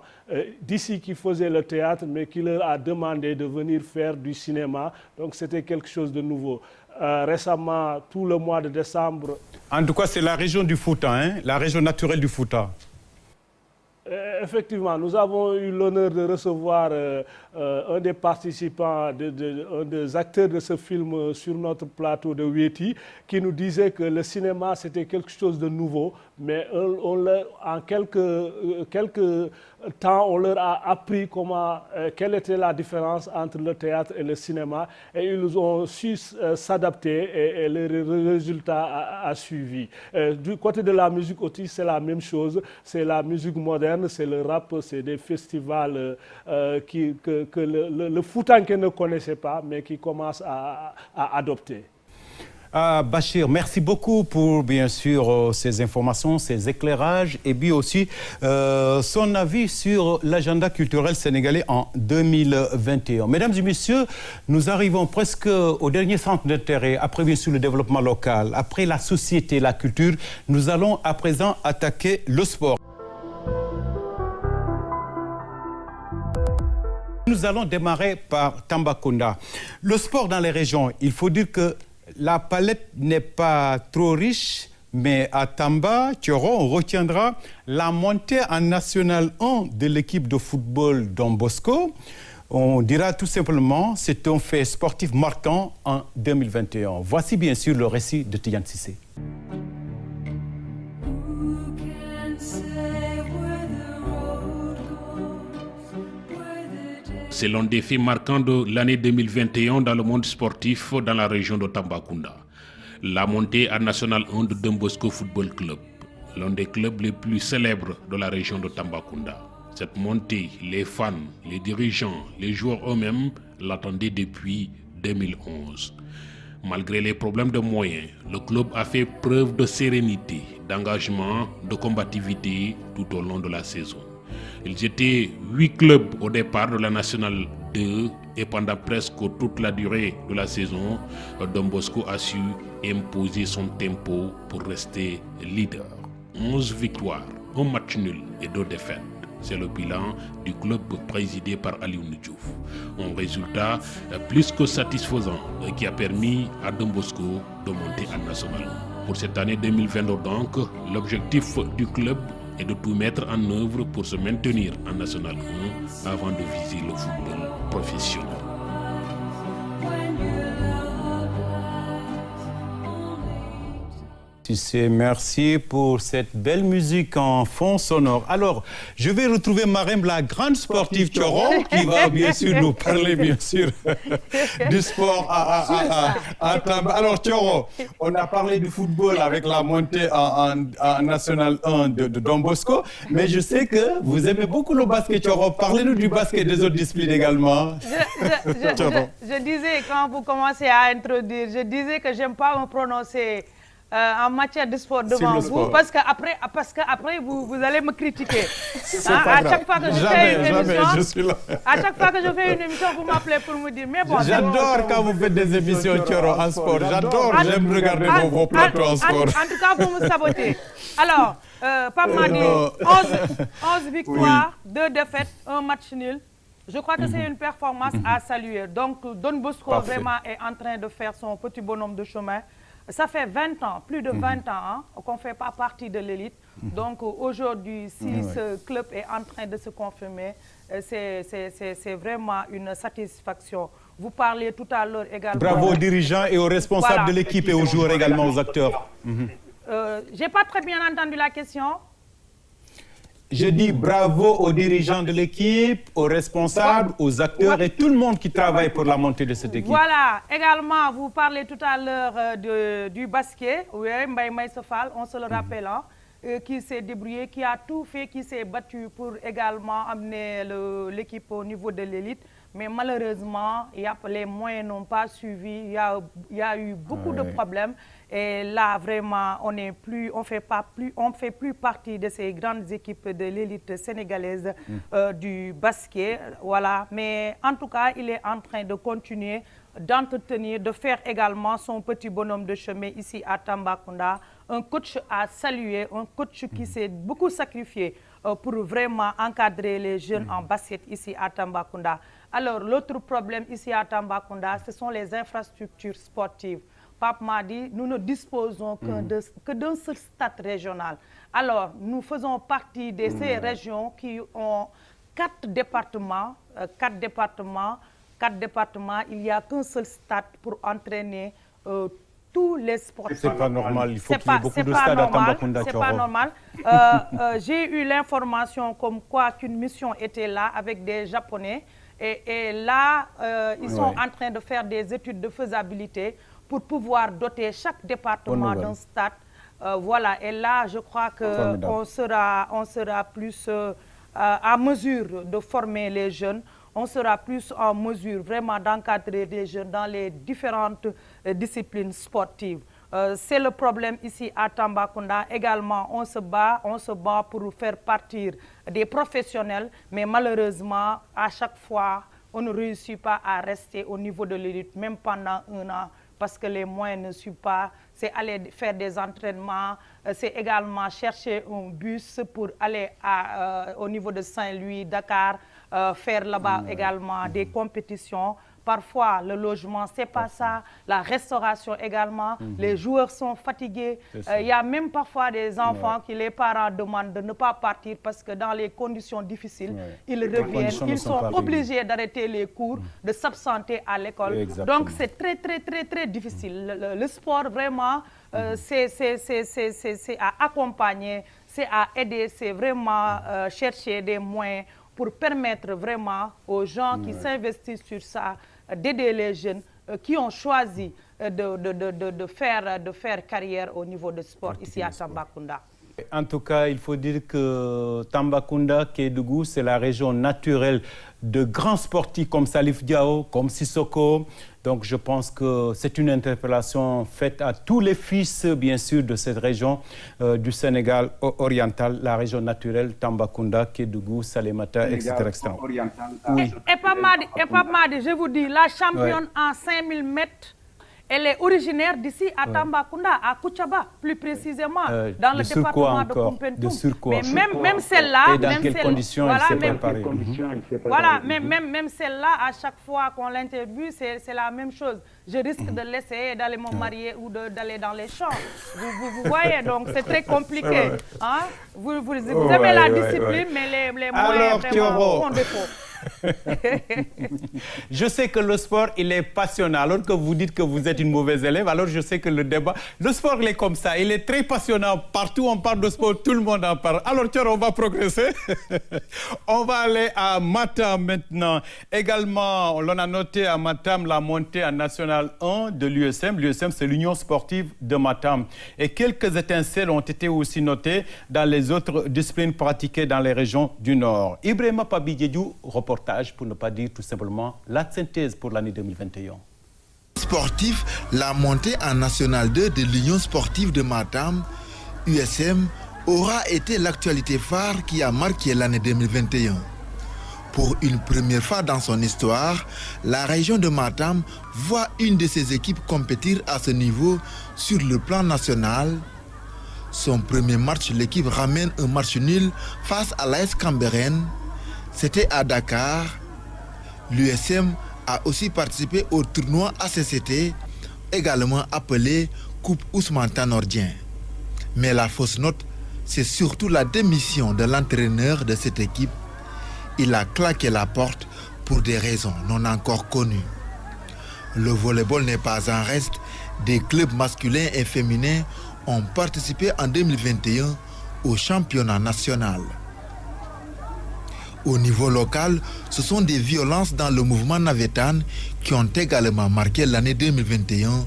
d'ici qui faisaient le théâtre, mais qui leur a demandé de venir faire du cinéma. Donc c'était quelque chose de nouveau. Récemment, tout le mois de décembre... En tout cas, c'est la région du Fouta, hein, la région naturelle du Fouta. Effectivement, nous avons eu l'honneur de recevoir un des participants, un des acteurs de ce film sur notre plateau de Wéti, qui nous disait que le cinéma, c'était quelque chose de nouveau, mais en quelques temps, on leur a appris quelle était la différence entre le théâtre et le cinéma, et ils ont su s'adapter, et le résultat a suivi. Du côté de la musique aussi, c'est la même chose, c'est la musique moderne, c'est le rap, c'est des festivals que le Foutanké ne connaissait pas, mais qui commence à adopter. Bachir, merci beaucoup pour, bien sûr, ces informations, ces éclairages et puis aussi son avis sur l'agenda culturel sénégalais en 2021. Mesdames et messieurs, nous arrivons presque au dernier centre d'intérêt, après bien sûr le développement local, après la société, la culture. Nous allons à présent attaquer le sport. Nous allons démarrer par Tambacounda. Le sport dans les régions, il faut dire que la palette n'est pas trop riche, mais à Tamba, Thioro, on retiendra la montée en National 1 de l'équipe de football Don Bosco. On dira tout simplement, c'est un fait sportif marquant en 2021. Voici bien sûr le récit de Tidiane Cissé. C'est l'un des faits marquants de l'année 2021 dans le monde sportif dans la région de Tambacounda. La montée à National 1 de Don Bosco Football Club, l'un des clubs les plus célèbres de la région de Tambacounda. Cette montée, les fans, les dirigeants, les joueurs eux-mêmes l'attendaient depuis 2011. Malgré les problèmes de moyens, le club a fait preuve de sérénité, d'engagement, de combativité tout au long de la saison. Ils étaient 8 clubs au départ de la Nationale 2 et pendant presque toute la durée de la saison, Don Bosco a su imposer son tempo pour rester leader. 11 victoires, 1 match nul et 2 défaites. C'est le bilan du club présidé par Aliou Diouf. Un résultat plus que satisfaisant qui a permis à Don Bosco de monter en National 1. Pour cette année 2022 donc, l'objectif du club et de tout mettre en œuvre pour se maintenir en National 1 avant de viser le football professionnel. Merci pour cette belle musique en fond sonore. Alors, je vais retrouver Marème, la grande sportive Thioro, qui va bien sûr nous parler, bien sûr, du sport à Tamba. Alors, Thioro, on a parlé du football avec la montée en National 1 de Don Bosco, mais je sais que vous aimez beaucoup le basket, Thioro. Parlez-nous du basket des autres disciplines également. Je disais, quand vous commencez à introduire, je disais que j'aime pas me prononcer en matière de sport devant vous, parce qu'après vous allez me critiquer. À chaque fois que je fais une émission, à chaque fois que je fais une émission, vous m'appelez pour me dire. Mais bon, j'adore quand vous faites des émissions Thioro en sport. J'adore, j'aime regarder vos plateaux en sport. En tout cas, vous me sabotez. Alors, Pape m'a dit 11 victoires, 2 défaites, 1 match nul. Je crois que c'est une performance à saluer. Donc, Don Bosco vraiment est en train de faire son petit bonhomme de chemin. Ça fait 20 ans, plus de 20 ans qu'on ne fait pas partie de l'élite. Donc aujourd'hui, si ce club est en train de se confirmer, c'est vraiment une satisfaction. Vous parliez tout à l'heure également... Bravo aux dirigeants et aux responsables de l'équipe et aux joueurs également, aux acteurs. Je n'ai pas très bien entendu la question. Je dis bravo aux dirigeants de l'équipe, aux responsables, aux acteurs et tout le monde qui travaille pour la montée de cette équipe. Voilà, également, vous parlez tout à l'heure du basket, oui, Mbaye Maïsefal, on se le rappelle, qui s'est débrouillé, qui a tout fait, qui s'est battu pour également amener l'équipe au niveau de l'élite. Mais malheureusement, les moyens n'ont pas suivi, il y a eu beaucoup de problèmes. Et là, vraiment, on fait plus partie de ces grandes équipes de l'élite sénégalaise du basket. Voilà. Mais en tout cas, il est en train de continuer d'entretenir, de faire également son petit bonhomme de chemin ici à Tambacounda. Un coach à saluer, un coach qui s'est beaucoup sacrifié pour vraiment encadrer les jeunes en basket ici à Tambacounda. Alors, l'autre problème ici à Tambacounda, ce sont les infrastructures sportives. Pape m'a dit, nous ne disposons que d'un seul stade régional. Alors, nous faisons partie de ces régions qui ont 4 départements. 4 départements, il n'y a qu'un seul stade pour entraîner tous les sportifs. C'est pas normal, il faut qu'il y ait beaucoup de stades à Tambacounda. C'est pas normal. J'ai eu l'information comme quoi qu'une mission était là avec des Japonais. Et là, ils sont en train de faire des études de faisabilité pour pouvoir doter chaque département d'un stade. Voilà, et là, je crois qu'on sera plus à mesure de former les jeunes on sera plus en mesure vraiment d'encadrer les jeunes dans les différentes disciplines sportives. C'est le problème ici à Tambacounda. Également, on se bat pour faire partir des professionnels, mais malheureusement, à chaque fois, on ne réussit pas à rester au niveau de l'élite, même pendant 1 an, parce que les moyens ne suivent pas. C'est aller faire des entraînements, c'est également chercher un bus pour aller au niveau de Saint-Louis, Dakar, faire là-bas également des compétitions. Parfois, le logement, c'est pas ça. La restauration également. Les joueurs sont fatigués. Il y a même parfois des enfants qui les parents demandent de ne pas partir parce que dans les conditions difficiles, ils reviennent. Ils sont obligés d'arrêter les cours, de s'absenter à l'école. Donc, c'est très, très, très, très difficile. Le sport, vraiment, c'est à accompagner, c'est à aider, c'est vraiment chercher des moyens pour permettre vraiment aux gens qui s'investissent sur ça d'aider les jeunes qui ont choisi de faire carrière au niveau du sport ici à Tambacounda. En tout cas, il faut dire que Tambacounda, Kédougou, c'est la région naturelle de grands sportifs comme Salif Diao, comme Sissoko. Donc je pense que c'est une interpellation faite à tous les fils, bien sûr, de cette région du Sénégal oriental, la région naturelle, Tambacounda, Kédougou, Salémata, etc. Oui. Et Pape Madi, je vous dis, la championne en 5000 mètres, elle est originaire d'ici à Tambacounda, à Koutiaba, plus précisément, dans le département de Koumpentoum. Mais même celle-là, même celle-là, à chaque fois qu'on l'interviewe, c'est la même chose. Je risque de laisser d'aller me marier ou d'aller dans les champs. Vous voyez, donc c'est très compliqué. Hein? Vous aimez la discipline, mais les moyens vraiment font défaut. Je sais que le sport, il est passionnant. Alors que vous dites que vous êtes une mauvaise élève, alors je sais que le débat... Le sport, il est comme ça. Il est très passionnant. Partout on parle de sport, tout le monde en parle. Alors, tiens, on va progresser. On va aller à Matam maintenant. Également, on a noté à Matam la montée en National 1 de l'USM. L'USM, c'est l'Union sportive de Matam. Et quelques étincelles ont été aussi notées dans les autres disciplines pratiquées dans les régions du Nord. Ibrahima Pabidjedjou, reportage pour ne pas dire tout simplement la synthèse pour l'année 2021. Sportif, la montée en National 2 de l'Union sportive de Matam, USM, aura été l'actualité phare qui a marqué l'année 2021. Pour une première fois dans son histoire, la région de Matam voit une de ses équipes compétir à ce niveau sur le plan national. Son premier match, l'équipe ramène un match nul face à l'AS Cambérène. C'était à Dakar. L'USM a aussi participé au tournoi ACCT, également appelé Coupe Ousmane Tanordien. Mais la fausse note, c'est surtout la démission de l'entraîneur de cette équipe. Il a claqué la porte pour des raisons non encore connues. Le volleyball n'est pas en reste. Des clubs masculins et féminins ont participé en 2021 au championnat national. Au niveau local, ce sont des violences dans le mouvement navétane qui ont également marqué l'année 2021,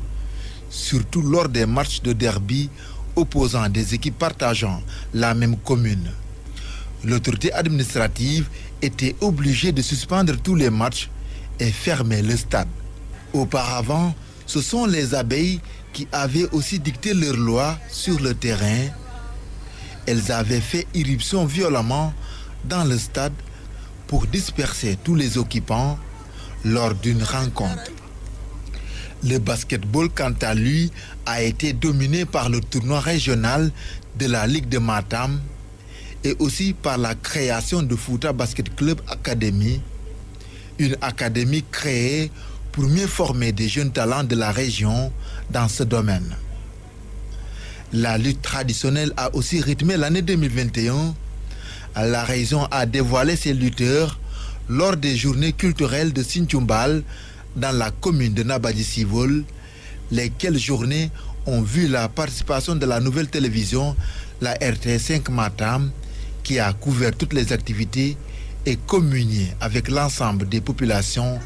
surtout lors des matchs de derby opposant des équipes partageant la même commune. L'autorité administrative était obligée de suspendre tous les matchs et fermer le stade. Auparavant, ce sont les abeilles qui avaient aussi dicté leurs lois sur le terrain. Elles avaient fait irruption violemment dans le stade pour disperser tous les occupants lors d'une rencontre. Le basketball, quant à lui, a été dominé par le tournoi régional de la Ligue de Matam et aussi par la création de Fouta Basket Club Academy, une académie créée pour mieux former des jeunes talents de la région dans ce domaine. La lutte traditionnelle a aussi rythmé l'année 2021. La région a dévoilé ses lutteurs lors des journées culturelles de Sinthioumbal dans la commune de Nabadji-Civol, lesquelles journées ont vu la participation de la nouvelle télévision, la RTS5 Matam, qui a couvert toutes les activités et communié avec l'ensemble des populations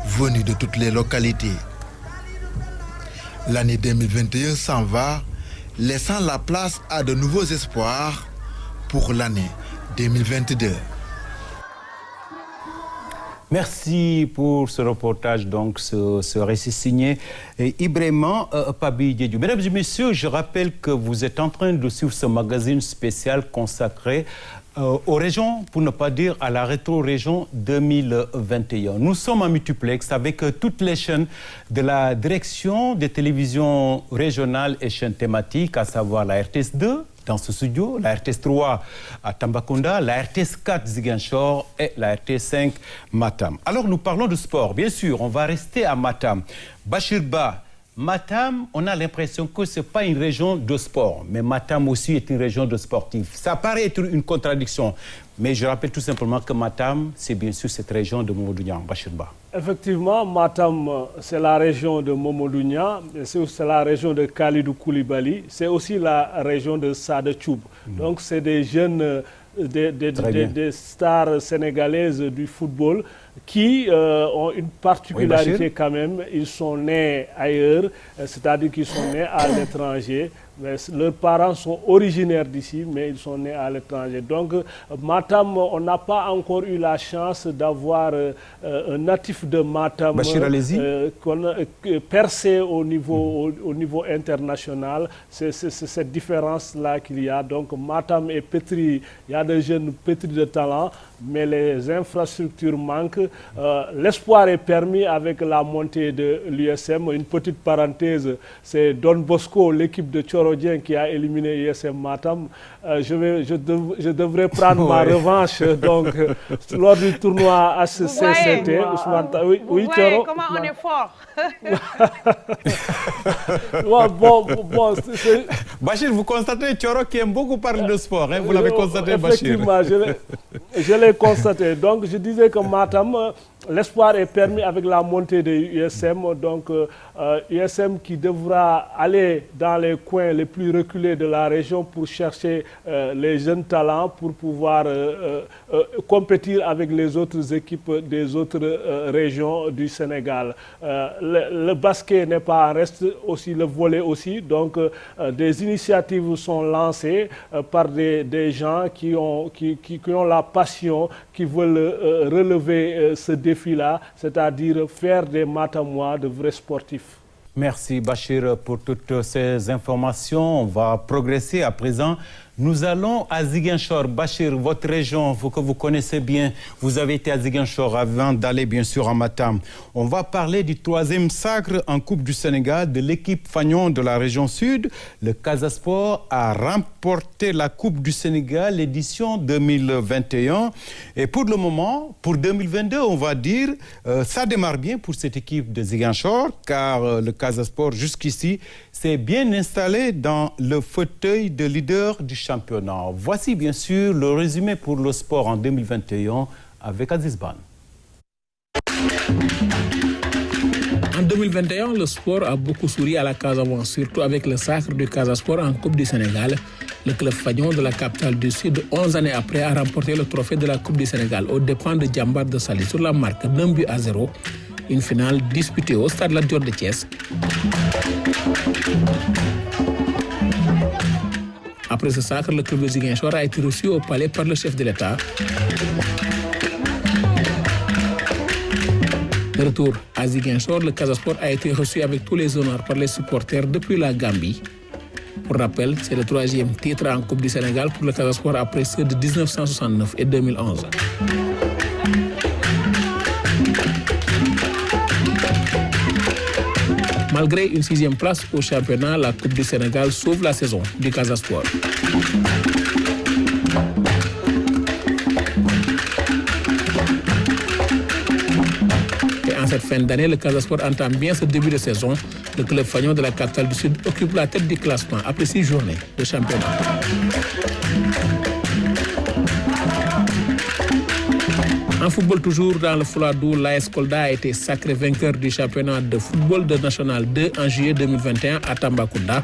venues de toutes les localités. L'année 2021 s'en va, laissant la place à de nouveaux espoirs pour l'année 2022. Merci pour ce reportage, donc ce récit signé Ibrahima Pabi Diédiou. Mesdames et messieurs, je rappelle que vous êtes en train de suivre ce magazine spécial consacré aux régions, pour ne pas dire à la rétro-région 2021. Nous sommes en multiplex avec toutes les chaînes de la direction des télévisions régionales et chaînes thématiques, à savoir la RTS 2, dans ce studio, la RTS 3 à Tambacounda, la RTS 4 Ziguinchor et la RTS 5 Matam. Alors nous parlons de sport, bien sûr, on va rester à Matam. Bachir Ba, Matam, on a l'impression que ce n'est pas une région de sport, mais Matam aussi est une région de sportifs. Ça paraît être une contradiction, mais je rappelle tout simplement que Matam, c'est bien sûr cette région de Momodou-Niang. Bachir Ba. Effectivement, Matam, c'est la région de Momodou-Niang, c'est la région de Khalidou Koulibaly, c'est aussi la région de Sada Thioub. Donc c'est des jeunes, des stars sénégalaises du football qui ont une particularité quand même. Ils sont nés ailleurs, c'est-à-dire qu'ils sont nés à l'étranger. Mais leurs parents sont originaires d'ici, mais ils sont nés à l'étranger. Donc, Matam, on n'a pas encore eu la chance d'avoir un natif de Matam percé au niveau international. C'est cette différence-là qu'il y a. Donc, Matam est pétri, il y a des jeunes pétris de talent, mais les infrastructures manquent. L'espoir est permis avec la montée de l'USM. Une petite parenthèse, c'est Don Bosco, l'équipe de Choro qui a éliminé USM Matam. Je devrais prendre ma revanche donc, lors du tournoi HCCT. Vous voyez comment on est fort. Bachir, vous constatez Thioro qui aime beaucoup parler de sport. Hein? Vous l'avez constaté, Bachir. Effectivement, je l'ai constaté. Donc, je disais que Matam, l'espoir est permis avec la montée de USM. Donc, USM qui devra aller dans les coins les plus reculés de la région pour chercher les jeunes talents pour pouvoir compétir avec les autres équipes des autres régions du Sénégal. Le basket n'est pas en reste, aussi le volley aussi. Donc, des initiatives sont lancées par des gens qui ont la passion, qui veulent relever ce défi-là, c'est-à-dire faire des Matamois de vrais sportifs. Merci Bachir pour toutes ces informations. On va progresser à présent. Nous allons à Ziguinchor. Bachir, votre région, que vous connaissez bien, vous avez été à Ziguinchor avant d'aller bien sûr à Matam. On va parler du 3e sacre en Coupe du Sénégal de l'équipe Fagnon de la région sud. Le Casa Sport a remporté la Coupe du Sénégal édition 2021. Et pour le moment, pour 2022, on va dire, ça démarre bien pour cette équipe de Ziguinchor, car le Casa Sport jusqu'ici s'est bien installé dans le fauteuil de leader du championnat. Voici bien sûr le résumé pour le sport en 2021 avec Aziz Ban. En 2021, le sport a beaucoup souri à la Casamance, surtout avec le sacre du Casa Sport en Coupe du Sénégal. Le club Fagnon de la capitale du Sud, 11 années après, a remporté le trophée de la Coupe du Sénégal aux dépens de Djambar de Sali sur la marque d'1-0. Une finale disputée au stade Lat Dior de Thiès. Après ce sacre, le club de Ziguinchor a été reçu au palais par le chef de l'État. De retour à Ziguinchor, le Casa Sport a été reçu avec tous les honneurs par les supporters depuis la Gambie. Pour rappel, c'est le 3e titre en Coupe du Sénégal pour le Casa Sport après ceux de 1969 et 2011. Malgré une 6e place au championnat, la Coupe du Sénégal sauve la saison du Casa Sport. Et en cette fin d'année, le Casa Sport entame bien ce début de saison. Le club Fagnon de la capitale du Sud occupe la tête du classement après 6 journées de championnat. En football toujours, dans le Fouladou, l'AS Kolda a été sacré vainqueur du championnat de football de National 2 en juillet 2021 à Tambacounda.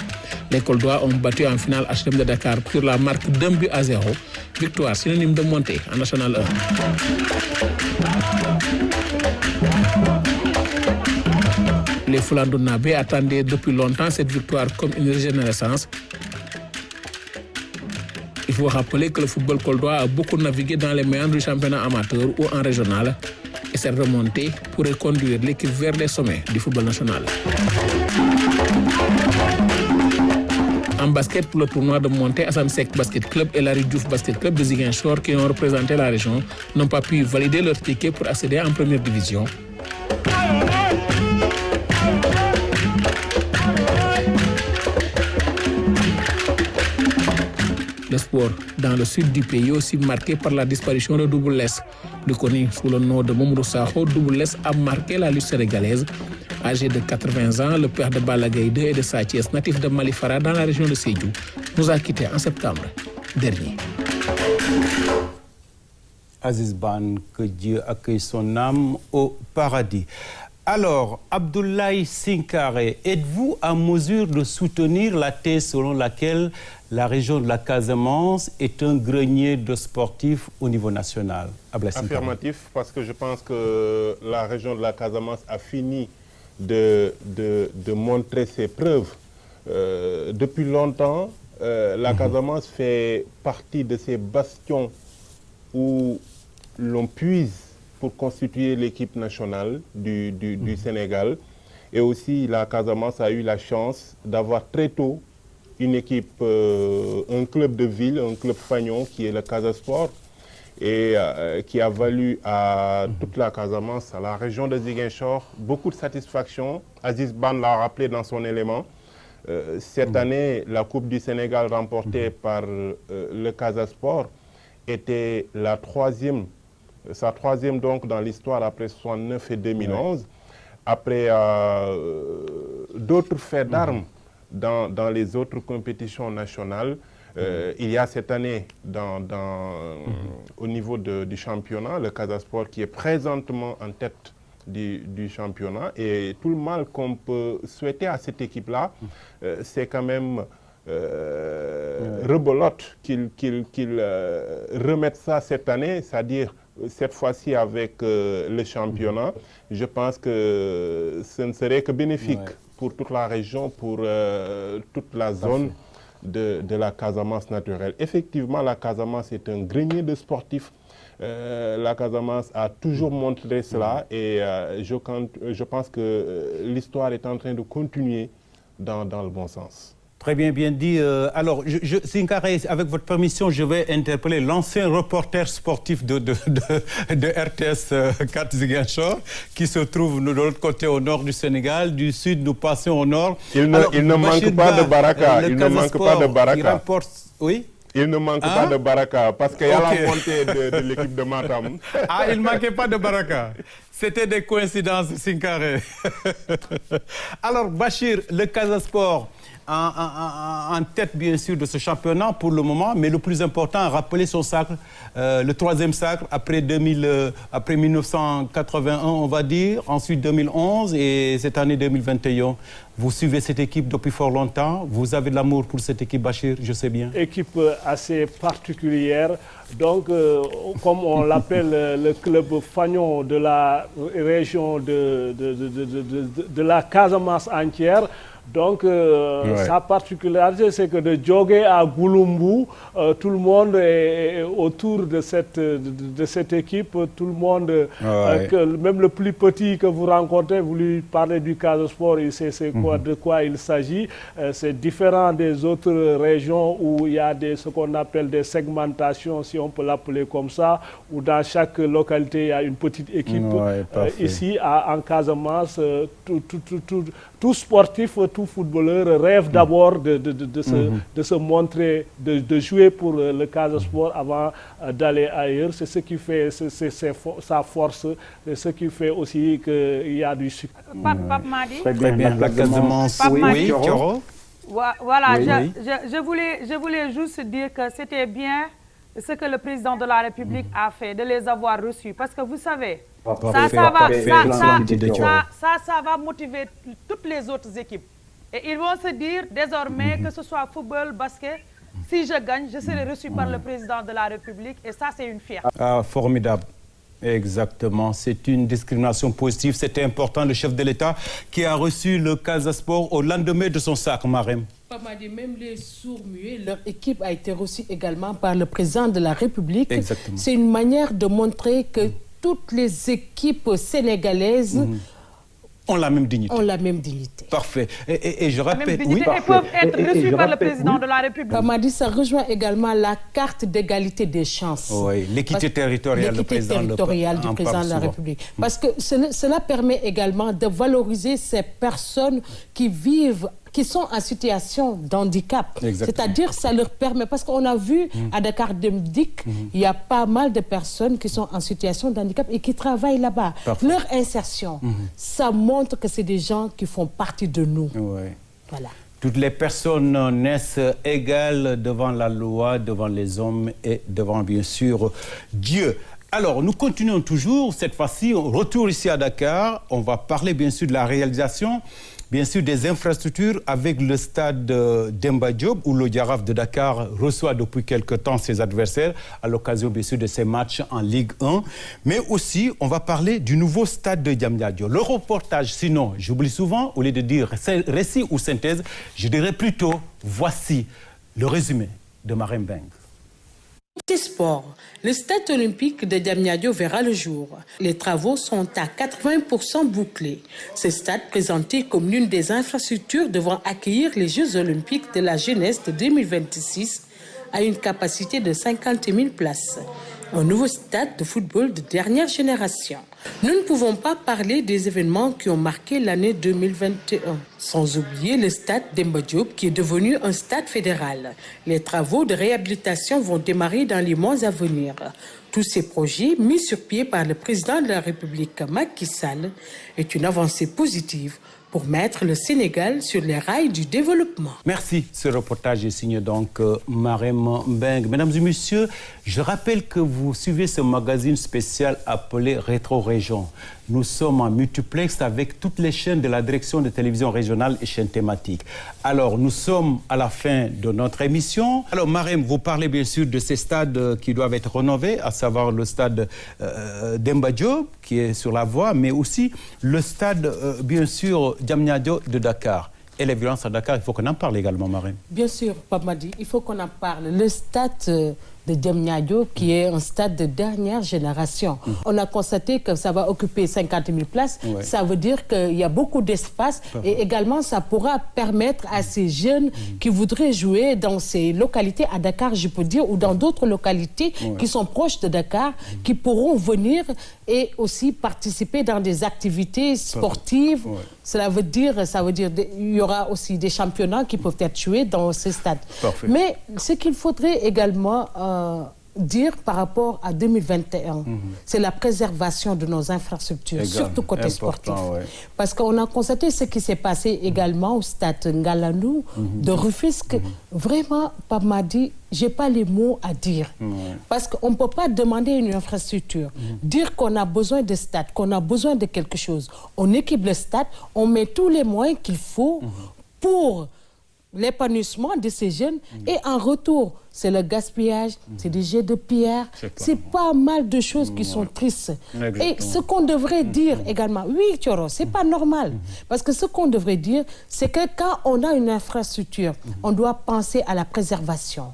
Les Koldois ont battu en finale HLM de Dakar sur la marque d'1-0. Victoire synonyme de montée en National 1. Les Fouladou Nabé attendaient depuis longtemps cette victoire comme une régénérescence. Il faut rappeler que le football coldois a beaucoup navigué dans les méandres du championnat amateur ou en régional Et cette remontée pourrait conduire l'équipe vers les sommets du football national. En basket, pour le tournoi de montée, Assam Seck Basket Club et Larry Diouf Basket Club de Ziguinchor, qui ont représenté la région, n'ont pas pu valider leur ticket pour accéder en première division. Le sport dans le sud du pays est aussi marqué par la disparition de Double Less. Le connu sous le nom de Mamadou Sakho, Double Less a marqué la lutte sénégalaise. Âgé de 80 ans, le père de Balla Gaye 2 et de Sa Thiès, natif de Malifara dans la région de Sédhiou, nous a quittés en septembre dernier. Aziz Ban, que Dieu accueille son âme au paradis. Alors, Abdoulaye Sinkaré, êtes-vous en mesure de soutenir la thèse selon laquelle la région de la Casamance est un grenier de sportifs au niveau national? Affirmatif, parce que je pense que la région de la Casamance a fini de montrer ses preuves. Depuis longtemps, la Casamance fait partie de ces bastions où l'on puise pour constituer l'équipe nationale du Sénégal. Et aussi, la Casamance a eu la chance d'avoir très tôt une équipe, un club de ville, un club fagnon qui est le Casa Sport, et qui a valu à toute la Casamance, à la région de Ziguinchor, beaucoup de satisfaction. Aziz Ban l'a rappelé dans son élément. Cette année, la Coupe du Sénégal remportée par le Casa Sport était sa troisième donc dans l'histoire après 69 et 2011. Ouais. Après d'autres faits d'armes dans les autres compétitions nationales. Il y a cette année, au niveau du championnat, le Casa Sport qui est présentement en tête du championnat. Et tout le mal qu'on peut souhaiter à cette équipe-là, c'est quand même rebolote qu'ils remettent ça cette année, c'est-à-dire cette fois-ci avec le championnat. Je pense que ce ne serait que bénéfique pour toute la région, pour toute la zone de la Casamance naturelle. Effectivement, la Casamance est un grenier de sportifs. La Casamance a toujours montré cela et je pense que l'histoire est en train de continuer dans le bon sens. Très bien, bien dit. Alors, Sinkaré, avec votre permission, je vais interpeller l'ancien reporter sportif de RTS 4 Ziguinchor, qui se trouve de l'autre côté au nord du Sénégal. Du sud, nous passons au nord. Il ne manque pas de Baraka. Il ne manque pas de Baraka. Oui? Il ne manque pas de Baraka, parce qu'il y a la montée de l'équipe de Matam. Ah, il ne manquait pas de Baraka. C'était des coïncidences, Sinkaré. Alors, Bachir, le Casa Sport, en tête bien sûr de ce championnat pour le moment, mais le plus important, rappeler son sacre, le troisième sacre après 1981 on va dire, ensuite 2011 et cette année 2021. Vous suivez cette équipe depuis fort longtemps, vous avez de l'amour pour cette équipe, Bachir, je sais bien. Équipe assez particulière, donc comme on l'appelle le club fagnon de la région de la Casamance entière. Donc, sa particularité, c'est que de Djogé à Gouloumbou, tout le monde est autour de cette équipe. Tout le monde, même le plus petit que vous rencontrez, vous lui parlez du Casa Sport, il sait de quoi il s'agit. C'est différent des autres régions où il y a ce qu'on appelle des segmentations, si on peut l'appeler comme ça, où dans chaque localité, il y a une petite équipe. Ici, en Casamance, tout sportif, tout footballeur rêve d'abord de se montrer, de jouer pour le Casa Sport avant d'aller ailleurs. C'est ce qui fait sa force, c'est ce qui fait aussi qu'il y a du succès. Pape Madi. Très bien, la Casamance. Oui, Thioro. Voilà, je voulais juste dire que c'était bien ce que le président de la République a fait, de les avoir reçus. Parce que vous savez, ça va motiver toutes les autres équipes. Et ils vont se dire désormais que ce soit football, basket, si je gagne, je serai reçu par le président de la République. Et ça, c'est une fierté. Ah, formidable. Exactement, c'est une discrimination positive. C'était important, le chef de l'État qui a reçu le Casa Sport au lendemain de son sacre, Marème. Même les sourds-muets, leur équipe a été reçue également par le président de la République. C'est une manière de montrer que toutes les équipes sénégalaises ont la même dignité. Ont la même dignité. Parfait. Et je rappelle... Oui, et peuvent être reçus par le président de la République. Pamadi, ça rejoint également la carte d'égalité des chances. Oui, l'équité territoriale du président de la République. Parce que cela permet également de valoriser ces personnes qui sont en situation d'handicap. C'est-à-dire, ça leur permet, parce qu'on a vu à Dakar Demdik, il y a pas mal de personnes qui sont en situation d'handicap et qui travaillent là-bas. Leur insertion, ça montre que c'est des gens qui font partie de nous. Voilà. Toutes les personnes naissent égales devant la loi, devant les hommes et devant, bien sûr, Dieu. Alors, nous continuons toujours. Cette fois-ci, on retourne ici à Dakar. On va parler, bien sûr, de la réalisation, bien sûr, des infrastructures avec le stade Demba Diop, où le Jaraaf de Dakar reçoit depuis quelque temps ses adversaires à l'occasion, bien sûr, de ses matchs en Ligue 1. Mais aussi, on va parler du nouveau stade de Diamniadio. Le reportage, sinon, j'oublie souvent, au lieu de dire récit ou synthèse, je dirais plutôt, voici le résumé de Marem Beng. Côté sport, le stade olympique de Diamniadio verra le jour. Les travaux sont à 80% bouclés. Ce stade, présenté comme l'une des infrastructures devant accueillir les Jeux olympiques de la jeunesse de 2026, a une capacité de 50 000 places. Un nouveau stade de football de dernière génération. Nous ne pouvons pas parler des événements qui ont marqué l'année 2021, sans oublier le stade Demba Diop qui est devenu un stade fédéral. Les travaux de réhabilitation vont démarrer dans les mois à venir. Tous ces projets mis sur pied par le président de la République, Macky Sall, est une avancée positive pour mettre le Sénégal sur les rails du développement. Merci. Ce reportage est signé donc Marem Beng. Mesdames et messieurs, je rappelle que vous suivez ce magazine spécial appelé Rétro Région. Nous sommes en multiplex avec toutes les chaînes de la direction de télévision régionale et chaînes thématiques. Alors, nous sommes à la fin de notre émission. Alors, Marem, vous parlez bien sûr de ces stades qui doivent être rénovés, à savoir le stade Demba Diop, qui est sur la voie, mais aussi le stade, bien sûr, Diamniadio de Dakar. Et les violences à Dakar, il faut qu'on en parle également, Marem. Bien sûr, Pamadi, il faut qu'on en parle. Le stade de Diamniadio, qui est un stade de dernière génération. On a constaté que ça va occuper 50 000 places. Ça veut dire qu'il y a beaucoup d'espace et également ça pourra permettre à ces jeunes qui voudraient jouer dans ces localités à Dakar, je peux dire, ou dans d'autres localités qui sont proches de Dakar, qui pourront venir et aussi participer dans des activités sportives. Ça veut dire il y aura aussi des championnats qui peuvent être joués dans ces stades. Mais ce qu'il faudrait également dire par rapport à 2021, c'est la préservation de nos infrastructures, surtout côté sportif. Parce qu'on a constaté ce qui s'est passé également au stade Ngalandou de Rufisque. Vraiment, Pamadi, je n'ai pas les mots à dire. Parce qu'on ne peut pas demander une infrastructure, dire qu'on a besoin de stade, qu'on a besoin de quelque chose. On équipe le stade, on met tous les moyens qu'il faut pour l'épanouissement de ces jeunes et en retour, c'est le gaspillage, c'est des jets de pierre, c'est pas mal de choses qui sont tristes. Et ce qu'on devrait dire également, oui, Thioro, c'est pas normal. Parce que ce qu'on devrait dire, c'est que quand on a une infrastructure, on doit penser à la préservation,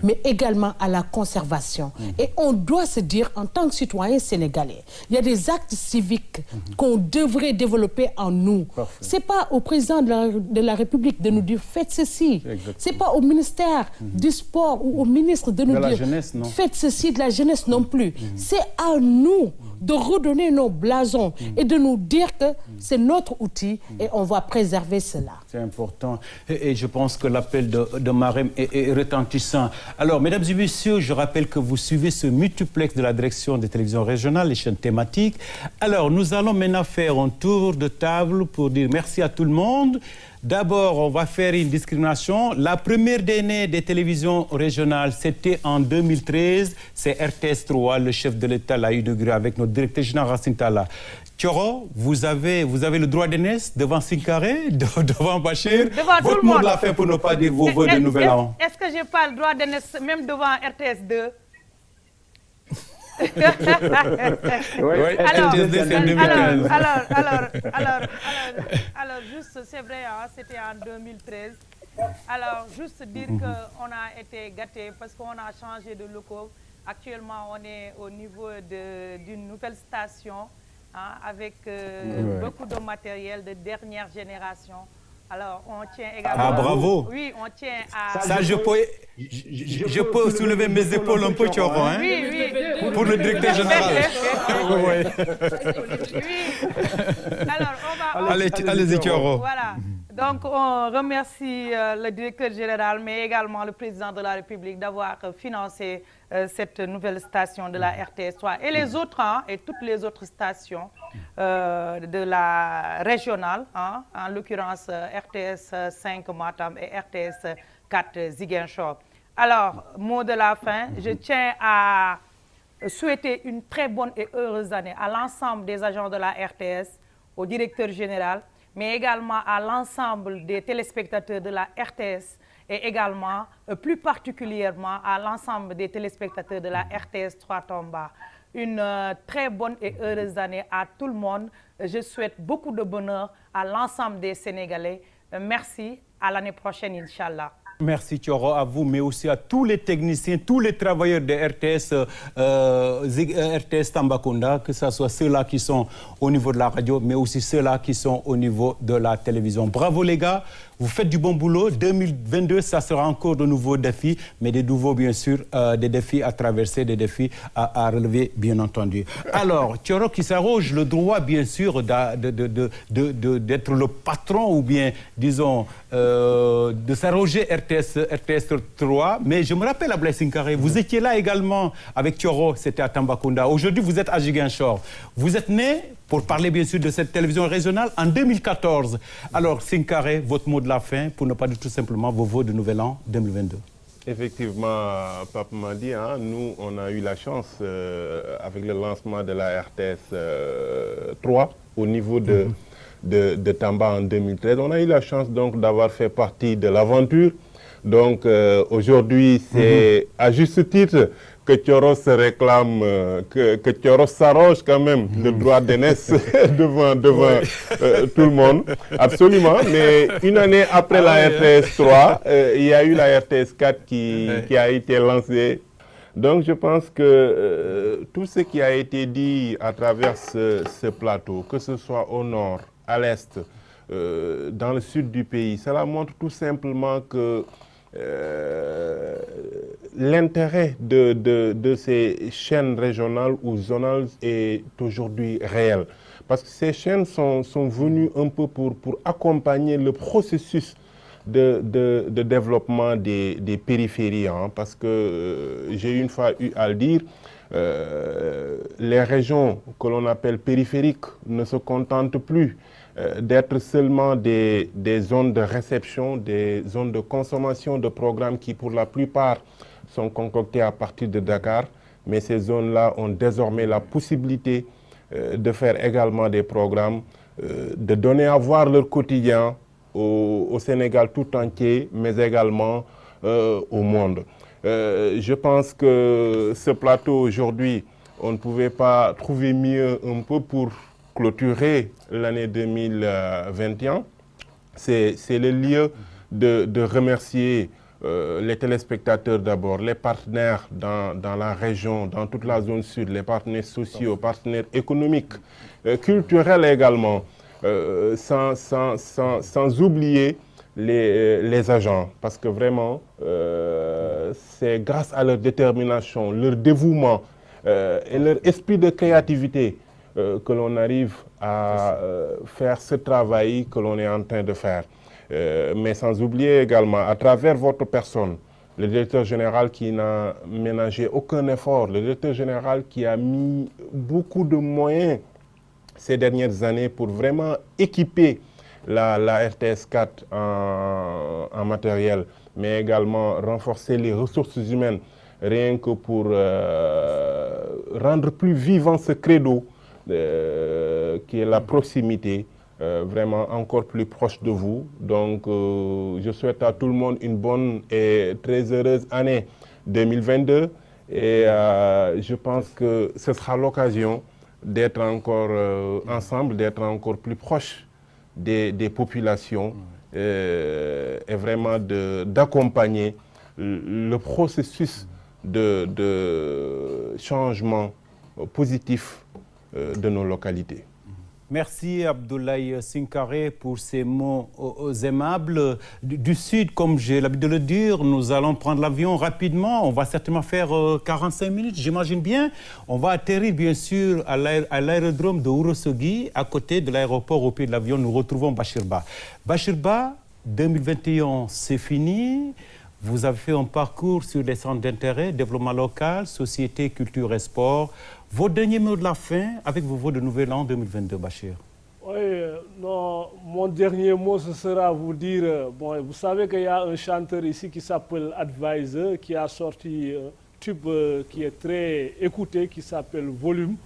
mais également à la conservation. Et on doit se dire, en tant que citoyen sénégalais, il y a des actes civiques qu'on devrait développer en nous. C'est pas au président de la République de nous dire, faites ceci. C'est pas au ministère du sport ou au ministre de nous dire jeunesse, faites ceci, de la jeunesse non plus. C'est à nous de redonner nos blasons et de nous dire que c'est notre outil et on va préserver cela. C'est important et je pense que l'appel de Marem est retentissant. Alors, mesdames et messieurs, je rappelle que vous suivez ce multiplex de la direction des télévisions régionales, les chaînes thématiques. Alors, nous allons maintenant faire un tour de table pour dire merci à tout le monde. D'abord, on va faire une discrimination. La première donnée des télévisions régionales, c'était en 2013. C'est RTS 3, le chef de l'État l'a inauguré avec notre directeur général Racine Talla. Thioro, vous avez le droit d'aînesse devant Sinkaré, devant Bachir. Devant Votre mot de la fin pour ne pas dire vos voeux de nouvel an. Est-ce que je n'ai pas le droit d'aînesse même devant RTS 2? Alors, juste, c'est vrai, hein, c'était en 2013. Alors, juste dire qu'on a été gâtés parce qu'on a changé de locaux Actuellement, on est au niveau d'une nouvelle station avec beaucoup de matériel de dernière génération. Alors, on tient également... Ah, bravo! Oui, on tient à... Ça, je peux soulever mes épaules un peu, Thioro, hein? Oui. Pour le directeur général. Alors, on va... Allez-y, Thioro. Voilà. Donc, on remercie le directeur général, mais également le président de la République d'avoir financé cette nouvelle station de la RTS3 et les autres, et toutes les autres stations de la régionale, en l'occurrence RTS 5 Matam et RTS 4 Ziguinchor. Alors, mot de la fin, je tiens à souhaiter une très bonne et heureuse année à l'ensemble des agents de la RTS, au directeur général, mais également à l'ensemble des téléspectateurs de la RTS et également, plus particulièrement, à l'ensemble des téléspectateurs de la RTS 3 Tomba. Une très bonne et heureuse année à tout le monde. Je souhaite beaucoup de bonheur à l'ensemble des Sénégalais. Merci, à l'année prochaine, Inch'Allah. Merci Thioro, à vous, mais aussi à tous les techniciens, tous les travailleurs de RTS Tambacounda, que ce soit ceux-là qui sont au niveau de la radio, mais aussi ceux-là qui sont au niveau de la télévision. Bravo les gars, vous faites du bon boulot. 2022, ça sera encore de nouveaux défis, mais des nouveaux, bien sûr, des défis à traverser, des défis à relever, bien entendu. Alors, Thioro qui s'arroge le droit, bien sûr, d'être le patron ou bien, disons, de s'arroger RTS 3. Mais je me rappelle, Abdoulaye Sinkare, vous étiez là également avec Thioro, c'était à Tambacounda. Aujourd'hui, vous êtes à Ziguinchor. Vous êtes né, pour parler bien sûr de cette télévision régionale, en 2014. Alors, Sinkare, votre mot de la fin, pour ne pas dire tout simplement vos vœux de nouvel an 2022. Effectivement, Pape Madi, nous, on a eu la chance, avec le lancement de la RTS 3, au niveau de Tamba en 2013, on a eu la chance donc d'avoir fait partie de l'aventure. Donc aujourd'hui, c'est à juste titre que Thioro se réclame, que Thioro s'arroge quand même le droit d'aînesse devant tout le monde. Absolument, mais une année après la RTS 3, il y a eu la RTS 4 qui a été lancée. Donc je pense que tout ce qui a été dit à travers ce plateau, que ce soit au nord, à l'est, dans le sud du pays, cela montre tout simplement que l'intérêt de ces chaînes régionales ou zonales est aujourd'hui réel. Parce que ces chaînes sont venues un peu pour accompagner le processus de développement des périphéries. Parce que j'ai une fois eu à le dire, les régions que l'on appelle périphériques ne se contentent plus d'être seulement des zones de réception, des zones de consommation de programmes qui pour la plupart sont concoctés à partir de Dakar, mais ces zones-là ont désormais la possibilité de faire également des programmes, de donner à voir leur quotidien au Sénégal tout entier, mais également au monde. Je pense que ce plateau aujourd'hui, on ne pouvait pas trouver mieux un peu pour clôturer l'année 2021. C'est le lieu de remercier les téléspectateurs d'abord, les partenaires dans la région, dans toute la zone sud, les partenaires sociaux, partenaires économiques, culturels également, sans oublier les agents, parce que vraiment, c'est grâce à leur détermination, leur dévouement et leur esprit de créativité que l'on arrive à faire ce travail que l'on est en train de faire. Mais sans oublier également, à travers votre personne, le directeur général qui n'a ménagé aucun effort, le directeur général qui a mis beaucoup de moyens ces dernières années pour vraiment équiper la RTS 4 en matériel, mais également renforcer les ressources humaines, rien que pour rendre plus vivant ce credo qui est la proximité, vraiment encore plus proche de vous. Donc je souhaite à tout le monde une bonne et très heureuse année 2022 et je pense que ce sera l'occasion d'être encore ensemble, d'être encore plus proche des populations et vraiment d'accompagner le processus de changement positif de nos localités. Merci Abdoulaye Sinkaré pour ces mots aimables. Du Sud, comme j'ai l'habitude de le dire, nous allons prendre l'avion rapidement. On va certainement faire 45 minutes, j'imagine bien. On va atterrir bien sûr à l'aérodrome de Ourossogui, à côté de l'aéroport. Au pied de l'avion, nous retrouvons Bachir Ba. Bachir Ba, 2021, c'est fini. Vous avez fait un parcours sur les centres d'intérêt, développement local, société, culture et sport. Vos derniers mots de la fin avec vos voeux de nouvel an 2022, Bachir. Oui, non, mon dernier mot, ce sera vous dire, bon, vous savez qu'il y a un chanteur ici qui s'appelle Advisor, qui a sorti un tube qui est très écouté, qui s'appelle Volume.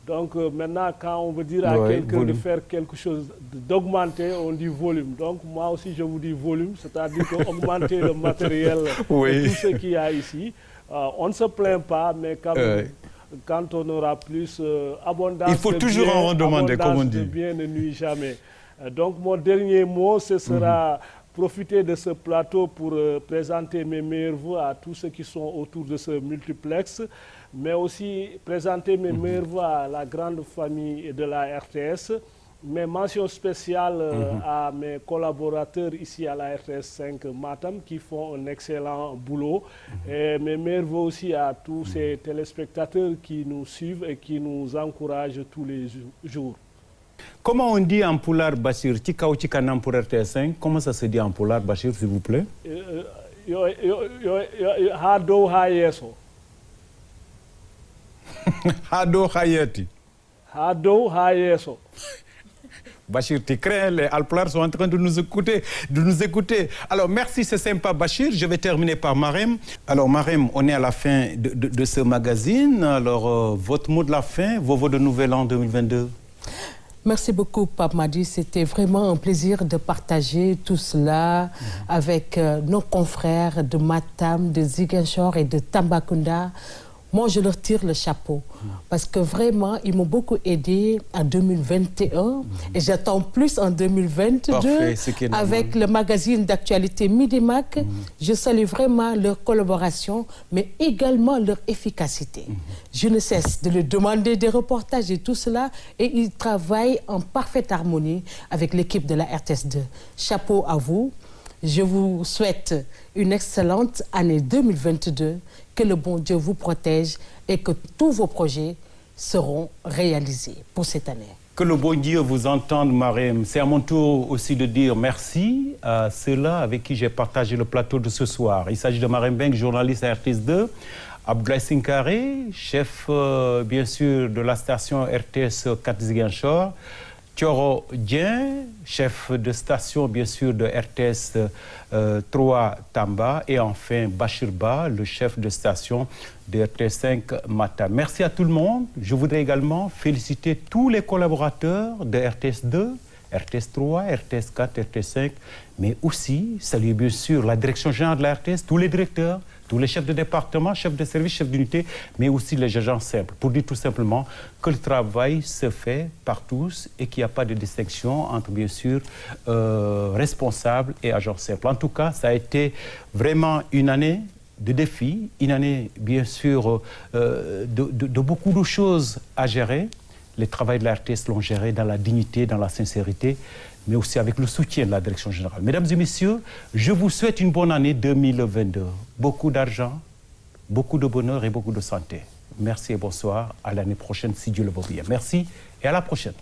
Donc maintenant, quand on veut dire à quelqu'un de faire quelque chose, d'augmenter, on dit volume. Donc moi aussi, je vous dis volume, c'est-à-dire augmenter le matériel de tout ce qu'il y a ici. On ne se plaint pas, mais quand même, quand on aura plus abondance, il faut toujours en demander, comme on dit. De bien ne nuit jamais. Donc mon dernier mot, ce sera profiter de ce plateau pour présenter mes meilleurs vœux à tous ceux qui sont autour de ce multiplex, mais aussi présenter mes meilleurs vœux à la grande famille de la RTS. Mes mentions spéciales à mes collaborateurs ici à la RTS 5 Matam qui font un excellent boulot. Et mes meilleurs vœux aussi à tous ces téléspectateurs qui nous suivent et qui nous encouragent tous les jours. Comment on dit en poulard, Bachir? Tika ou Tikanam pour RTS 5? Comment ça se dit en poulard, Bachir, s'il vous plaît? Hado Hayeso. Hado Hayeti. Hado Hayeso. Bachir, tu crains, les Alplars sont en train de nous écouter. Alors, merci, c'est sympa, Bachir. Je vais terminer par Marem. Alors, Marem, on est à la fin de ce magazine. Alors, votre mot de la fin, vos voeux de nouvel an 2022? Merci beaucoup, Pape Madi. C'était vraiment un plaisir de partager tout cela avec nos confrères de Matam, de Ziguinchor et de Tambacounda. Moi, je leur tire le chapeau parce que vraiment, ils m'ont beaucoup aidé en 2021 et j'attends plus en 2022 avec le magazine d'actualité Midimac. Je salue vraiment leur collaboration, mais également leur efficacité. Je ne cesse de leur demander des reportages et tout cela et ils travaillent en parfaite harmonie avec l'équipe de la RTS2. Chapeau à vous. Je vous souhaite une excellente année 2022, que le bon Dieu vous protège et que tous vos projets seront réalisés pour cette année. Que le bon Dieu vous entende, Marem. C'est à mon tour aussi de dire merci à ceux-là avec qui j'ai partagé le plateau de ce soir. Il s'agit de Marem Beng, journaliste à RTS2, Abdoulaye Sinkaré, chef bien sûr de la station RTS 4 Ziguinchor, Thioro Dien, chef de station, bien sûr, de RTS 3 Tamba, et enfin Bachir Ba, le chef de station de RTS 5 Matam. Merci à tout le monde. Je voudrais également féliciter tous les collaborateurs de RTS 2, RTS 3, RTS 4, RTS 5, mais aussi saluer bien sûr la direction générale de la RTS, tous les directeurs, tous les chefs de département, chefs de service, chefs d'unité, mais aussi les agents simples, pour dire tout simplement que le travail se fait par tous et qu'il n'y a pas de distinction entre, bien sûr, responsables et agents simples. En tout cas, ça a été vraiment une année de défis, une année, bien sûr, de beaucoup de choses à gérer. Les travaux de la RTS l'ont géré dans la dignité, dans la sincérité, mais aussi avec le soutien de la direction générale. Mesdames et messieurs, je vous souhaite une bonne année 2022. Beaucoup d'argent, beaucoup de bonheur et beaucoup de santé. Merci et bonsoir. À l'année prochaine, si Dieu le veut bien. Merci et à la prochaine.